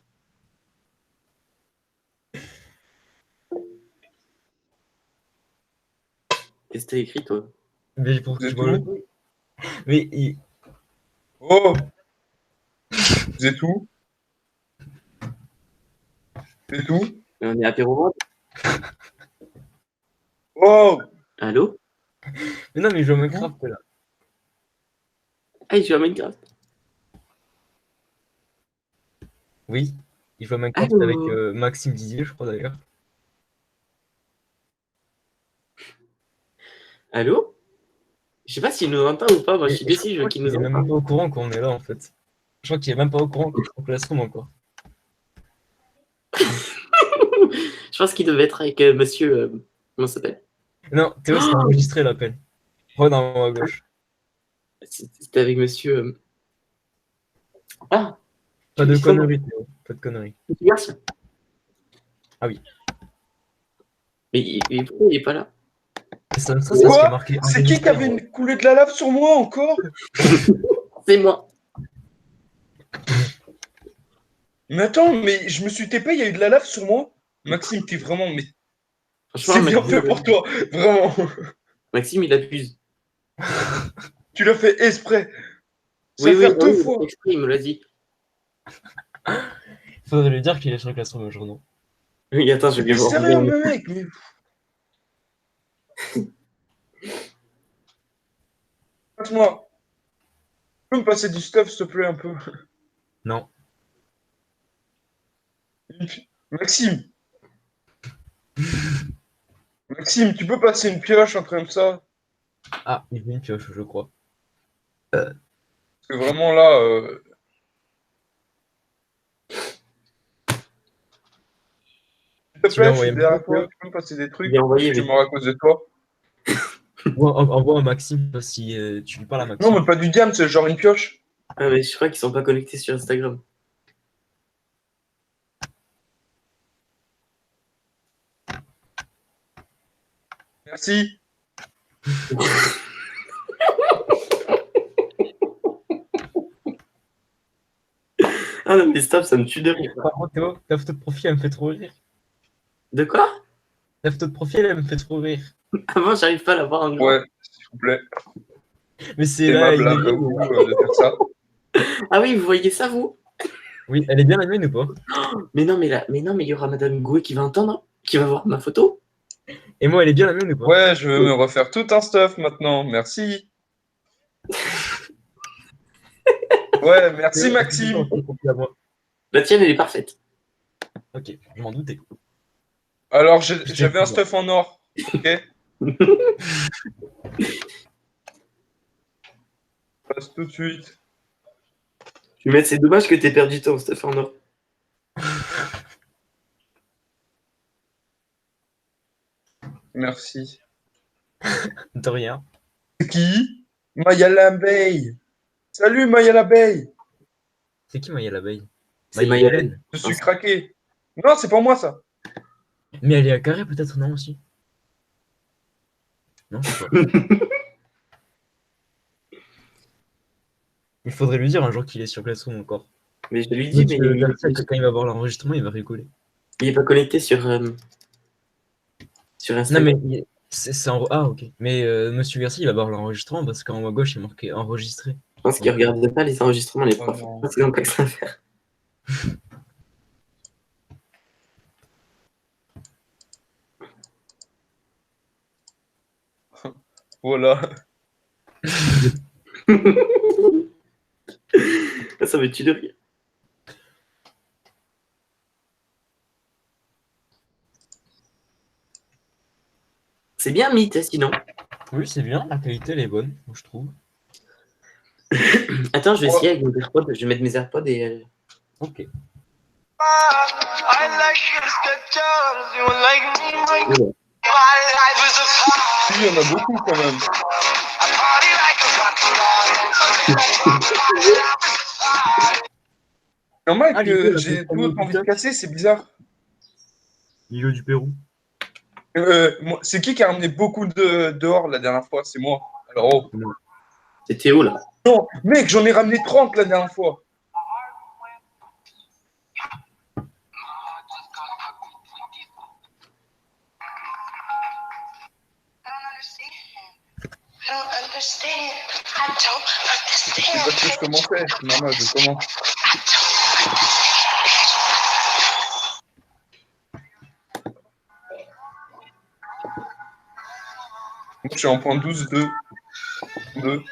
Speaker 12: Qu'est-ce que t'as écrit toi?
Speaker 11: Mais pour
Speaker 10: Vous êtes
Speaker 11: tu vois le
Speaker 10: où?
Speaker 11: truc. Mais il-
Speaker 10: Oh! Vous êtes où? Vous êtes où?
Speaker 12: On est apéro.
Speaker 10: Oh!
Speaker 12: Allô?
Speaker 11: Mais non, mais il joue à Minecraft là.
Speaker 12: Ah, il joue à Minecraft.
Speaker 11: Oui, il joue à Minecraft
Speaker 12: Allô?
Speaker 11: avec Maxime Didier, je crois d'ailleurs.
Speaker 12: Allô? Je sais pas s'il nous entend ou pas, moi je suis déçu, je veux qu'il nous
Speaker 11: Il est même
Speaker 12: entende.
Speaker 11: pas au courant qu'on est là en fait. Je crois qu'il est même pas au courant qu'on est en classroom encore.
Speaker 12: Je pense qu'il devait être avec monsieur. Comment ça s'appelle?
Speaker 11: Non, Théo, c'est enregistré l'appel. Regarde en haut à gauche.
Speaker 12: C'était avec monsieur. Ah!
Speaker 11: Pas de conneries, Théo. Pas de conneries.
Speaker 12: Merci.
Speaker 11: Ah oui.
Speaker 12: Mais pourquoi il est pas là?
Speaker 11: Ça, c'est ce qui est
Speaker 10: Quoi?
Speaker 11: marqué.
Speaker 10: C'est qui avait une coulée de la lave sur moi encore?
Speaker 12: C'est moi.
Speaker 10: Mais attends, mais je me suis TP, il y a eu de la lave sur moi? Maxime, t'es vraiment. Mais
Speaker 12: Franchement,
Speaker 10: c'est bien
Speaker 12: Maxime,
Speaker 10: fait pour toi, vraiment.
Speaker 12: Maxime, il abuse.
Speaker 10: Tu l'as fait exprès. Ça
Speaker 12: Oui,
Speaker 10: va faire
Speaker 12: oui,
Speaker 10: deux
Speaker 12: oui,
Speaker 10: fois.
Speaker 12: exprès, il me l'a dit.
Speaker 11: Faudrait lui dire qu'il est sur le classroom aujourd'hui.
Speaker 12: Oui, attends, je vais
Speaker 10: Mais
Speaker 12: voir.
Speaker 10: sérieux, mec, mais. Passe-moi. Tu peux me passer du stuff, s'il te plaît, un peu?
Speaker 11: Non.
Speaker 10: Maxime. Maxime, tu peux passer une pioche, un truc comme ça?
Speaker 11: Ah, il veut une pioche, je crois.
Speaker 10: Parce que vraiment là. S'il te
Speaker 11: Tu lui as
Speaker 10: plaît, je
Speaker 11: envoyé
Speaker 10: suis
Speaker 11: un
Speaker 10: derrière
Speaker 11: message,
Speaker 10: toi,
Speaker 11: Théo?
Speaker 10: tu peux me passer des trucs?
Speaker 12: Il est envoyé,
Speaker 10: Tu
Speaker 12: oui.
Speaker 10: mords à cause de toi?
Speaker 11: Envoie à Maxime si tu lui parles à Maxime.
Speaker 10: Non, mais pas du diam, c'est genre une pioche.
Speaker 12: Ah, mais je crois qu'ils sont pas connectés sur Instagram.
Speaker 10: Merci.
Speaker 12: Ah non, mais stop, ça me tue de rire.
Speaker 11: Par contre, Théo, ta photo de profil, elle me fait trop rire.
Speaker 12: De quoi?
Speaker 11: Ta photo de profil, elle me fait trop rire.
Speaker 12: Avant, j'arrive pas à la voir en grand.
Speaker 10: Ouais, s'il vous plaît.
Speaker 11: Mais c'est
Speaker 10: C'est
Speaker 11: là,
Speaker 10: aimable
Speaker 11: il
Speaker 10: à
Speaker 11: est
Speaker 10: vous de faire ça.
Speaker 12: Ah oui, vous voyez ça, vous?
Speaker 11: Oui, elle est bien la mienne ou pas?
Speaker 12: Mais non, mais il y aura Madame Gouet qui va entendre, qui va voir ma photo.
Speaker 11: Et moi, elle est bien la mienne ou pas?
Speaker 10: Ouais, je veux me refaire tout un stuff maintenant. Merci. Ouais, merci Maxime.
Speaker 12: La tienne, elle est parfaite.
Speaker 11: Ok, je m'en doutais.
Speaker 10: Alors, j'avais un stuff en or. Ok. Passe tout de suite.
Speaker 12: Mais c'est dommage que t'aies perdu ton stuff en or.
Speaker 10: Merci.
Speaker 11: De rien.
Speaker 10: C'est qui? Maya l'abeille. Salut Maya l'abeille.
Speaker 11: C'est qui Maya l'abeille?
Speaker 12: C'est Mayalène.
Speaker 10: Je suis craqué. Non, c'est pas moi ça.
Speaker 11: Mais elle est à carré peut-être, non aussi? Non, je sais pas. Il faudrait lui dire un jour qu'il est sur Classroom encore.
Speaker 12: Mais je lui dis, mais
Speaker 11: quand il va voir l'enregistrement, il va rigoler.
Speaker 12: il est pas connecté sur Instagram.
Speaker 11: Non, mais c'est en... Ah, ok. Mais Monsieur Garcia, il va voir l'enregistrement parce qu'en haut à gauche, il est marqué enregistré.
Speaker 12: Je pense qu'il regarde pas les enregistrements, les profs.
Speaker 10: non.
Speaker 12: C'est comme ça à faire.
Speaker 10: Voilà.
Speaker 12: Ça me tue de rire. C'est bien mythe, sinon.
Speaker 11: Oui, c'est bien, la qualité, elle est bonne, je trouve.
Speaker 12: Attends, je vais essayer avec mes AirPods. Je vais mettre mes AirPods et...
Speaker 11: Ok.
Speaker 10: Il y en a beaucoup quand même. Normal
Speaker 11: Ah,
Speaker 10: que
Speaker 11: l'idée, là,
Speaker 10: j'ai
Speaker 11: c'est
Speaker 10: tout envie de casser, c'est bizarre.
Speaker 11: L'îlot du Pérou.
Speaker 10: C'est qui a ramené beaucoup de dehors la dernière fois? C'est moi. Alors, oh.
Speaker 12: C'est Théo, là.
Speaker 10: Non, mec, j'en ai ramené 30 la dernière fois. Je sais pas plus comment faire. C'est normal, je commence. Moi, je suis en point 12, 2. 2.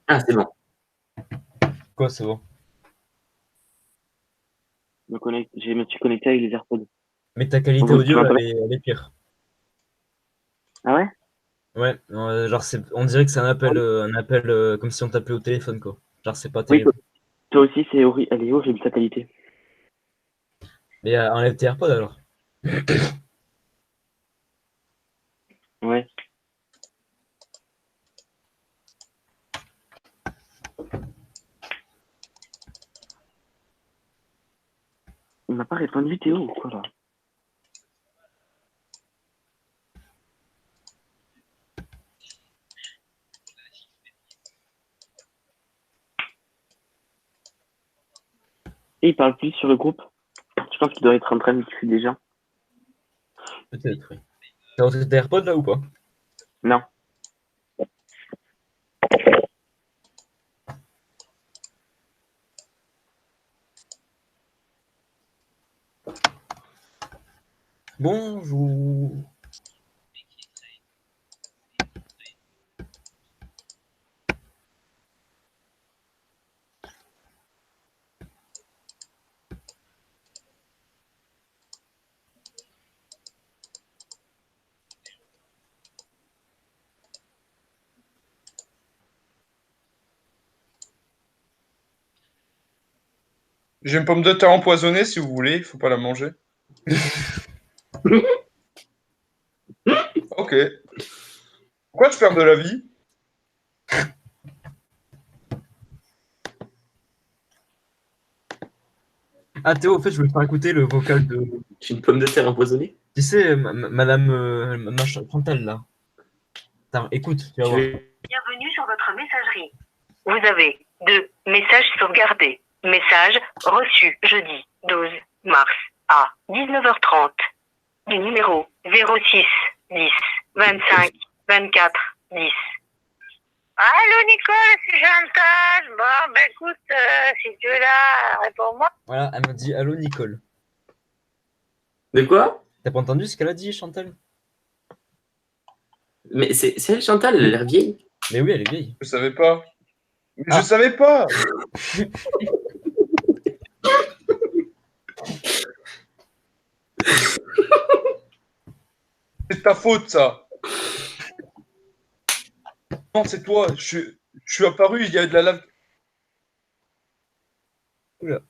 Speaker 12: Ah, c'est bon.
Speaker 11: Quoi, c'est bon?
Speaker 12: Je me suis connecté avec les AirPods.
Speaker 11: Mais ta qualité
Speaker 12: Tu
Speaker 11: audio,
Speaker 12: m'entends?
Speaker 11: elle est pire.
Speaker 12: Ah ouais?
Speaker 11: Ouais, genre, on dirait que c'est un appel comme si on t'appelait au téléphone, quoi. Genre, c'est pas
Speaker 12: Oui,
Speaker 11: terrible.
Speaker 12: toi aussi, c'est horrible. Elle est horrible, ta qualité.
Speaker 11: Mais enlève tes AirPods alors.
Speaker 12: Ouais. Il m'a pas répondu, Théo, ou quoi, là? Et il parle plus sur le groupe. Je pense qu'il doit être en train de discuter déjà.
Speaker 11: Peut-être, oui. T'as reçu tes AirPods là ou pas?
Speaker 12: Non.
Speaker 11: Bonjour.
Speaker 10: J'ai une pomme de terre empoisonnée si vous voulez, il faut pas la manger. Ok. Pourquoi tu perds de la vie?
Speaker 11: Ah Théo, en fait, je voulais te faire écouter le vocal de...
Speaker 12: J'ai une pomme de terre empoisonnée.
Speaker 11: Tu sais, madame machin, Chantal, là. Attends, écoute, tu vas voir.
Speaker 13: Bienvenue sur votre messagerie. Vous avez 2 messages sauvegardés. Message reçu jeudi 12 mars à 19h30 du numéro 06 10 25 24 10.
Speaker 7: Allô Nicole, c'est Chantal. Bon, ben écoute, si tu es là, réponds-moi.
Speaker 11: Voilà, elle m'a dit allô Nicole.
Speaker 12: De quoi?
Speaker 11: T'as pas entendu ce qu'elle a dit, Chantal?
Speaker 12: Mais c'est elle, Chantal, elle a l'air vieille.
Speaker 11: Mais oui, elle est vieille.
Speaker 10: Je savais pas. Je savais pas. C'est ta faute, ça. Non, c'est toi. Je suis apparu, il y a de la lave.
Speaker 11: Oula.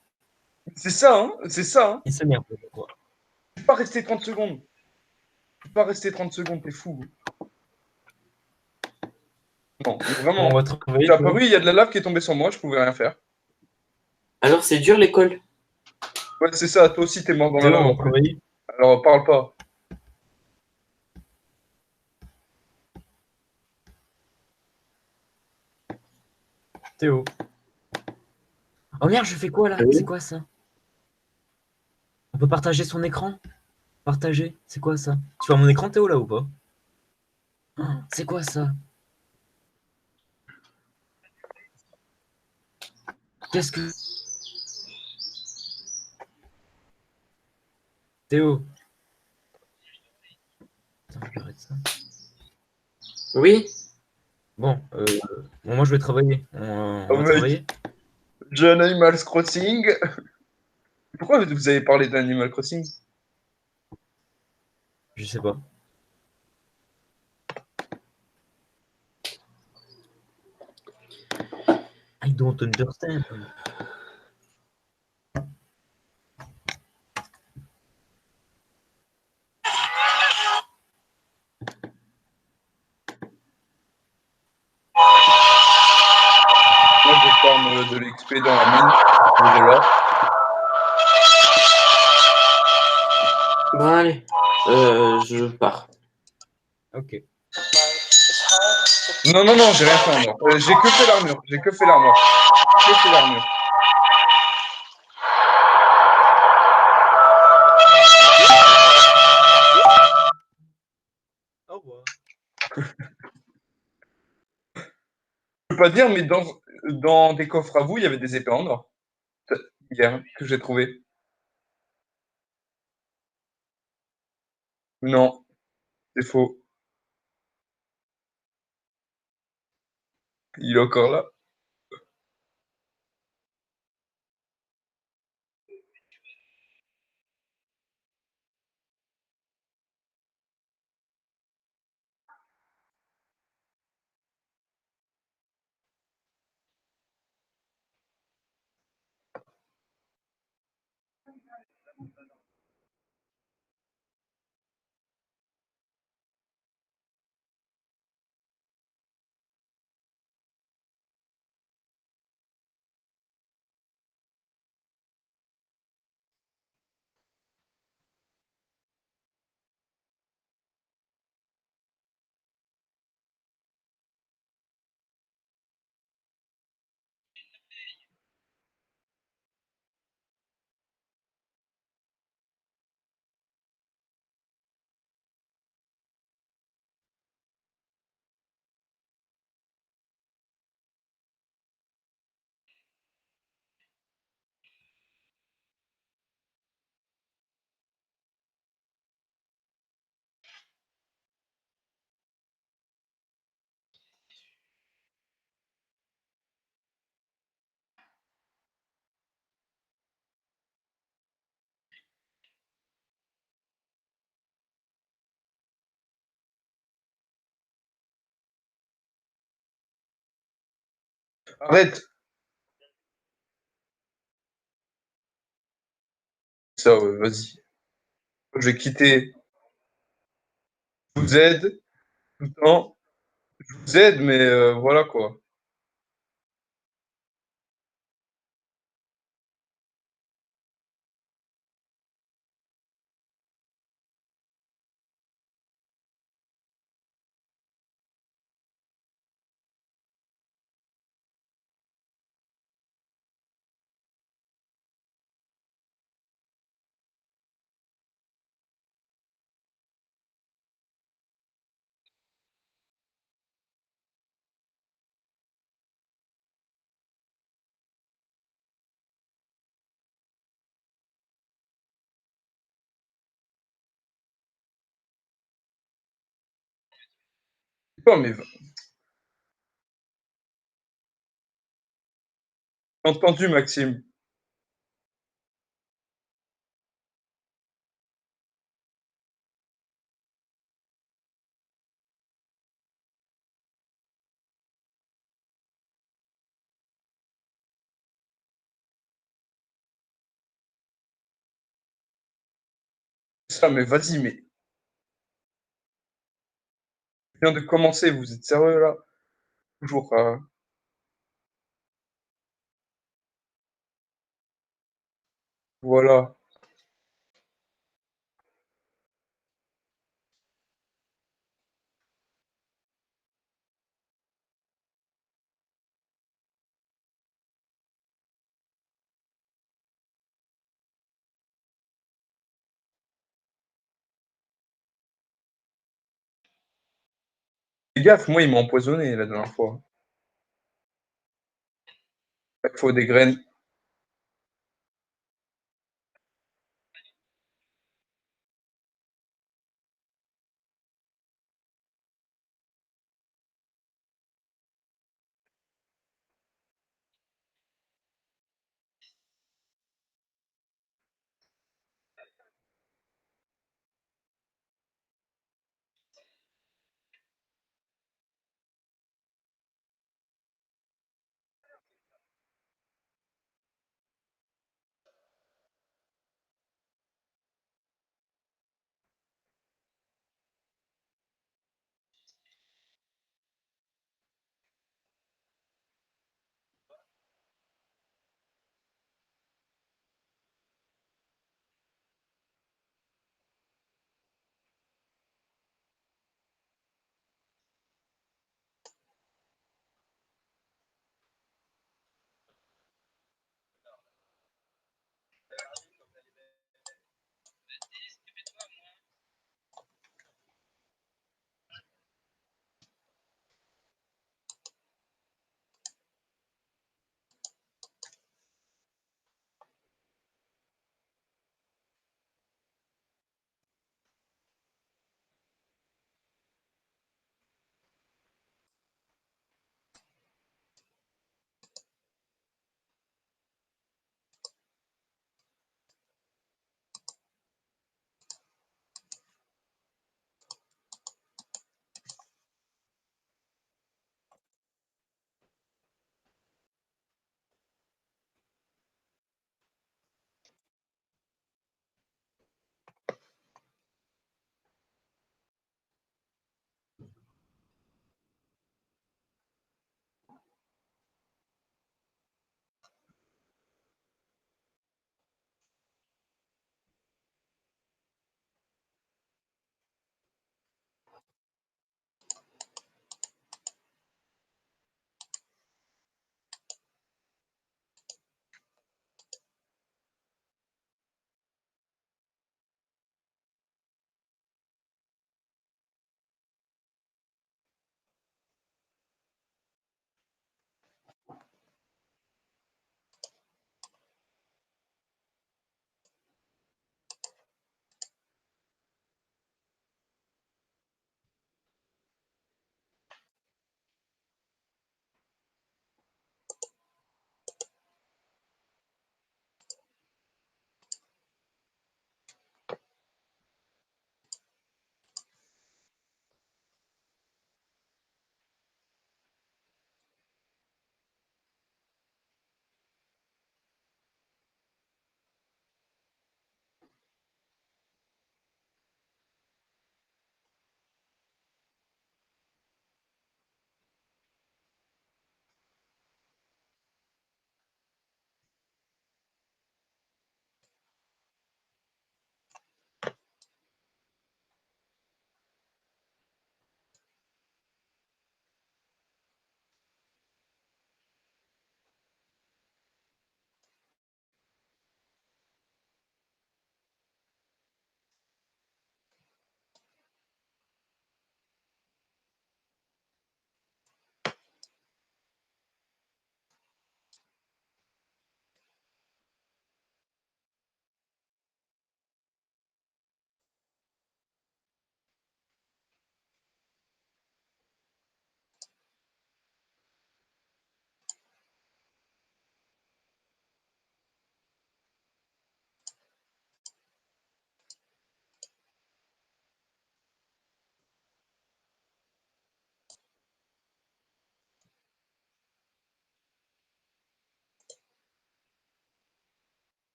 Speaker 10: C'est ça, hein? C'est ça, hein?
Speaker 11: Il s'énerve, quoi.
Speaker 10: Je peux pas rester 30 secondes. Je peux pas rester 30 secondes, t'es fou. Non, vraiment.
Speaker 11: On va te retrouver.
Speaker 10: J'ai apparu, il y a de la lave qui est tombée sur moi, je pouvais rien faire.
Speaker 12: Alors, c'est dur l'école.
Speaker 10: Ouais, c'est ça, toi aussi t'es mort dans la
Speaker 11: Théo,
Speaker 10: lave.
Speaker 11: on va
Speaker 10: en
Speaker 11: te
Speaker 10: plus.
Speaker 11: retrouver.
Speaker 10: Alors, parle pas.
Speaker 11: Théo. Oh merde, je fais quoi là?
Speaker 12: Oui.
Speaker 11: C'est quoi ça? On peut partager son écran? Partager? C'est quoi ça? Tu vois mon écran, Théo, là ou pas? Oh, c'est quoi ça? Qu'est-ce que... Théo. Attends, je vais arrêter ça.
Speaker 12: Oui.
Speaker 11: Bon, moi je vais travailler. On va
Speaker 10: mec.
Speaker 11: travailler.
Speaker 10: John Animal Crossing. Pourquoi vous avez parlé d'Animal Crossing?
Speaker 11: Je sais pas. I don't understand.
Speaker 10: farm de l'XP dans la mine. De l'or.
Speaker 12: Bon, allez, je pars.
Speaker 11: Ok.
Speaker 10: Non, non, non, j'ai rien fait moi. J'ai que fait l'armure. J'ai que fait l'armure. Que fait l'armure.
Speaker 11: Au revoir.
Speaker 10: Je peux pas dire, mais dans des coffres à vous, il y avait des épées en or. Hier, que j'ai trouvé. Non, c'est faux. Il est encore là. Arrête. Ça, vas-y. Je vais quitter. Je vous aide tout le temps. Je vous aide, mais voilà quoi. Pas, mais entendu, Maxime. Ça, mais vas-y, mais je viens de commencer. Vous êtes sérieux là? Toujours. Voilà. Fais gaffe, moi, il m'a empoisonné la dernière fois. Il faut des graines.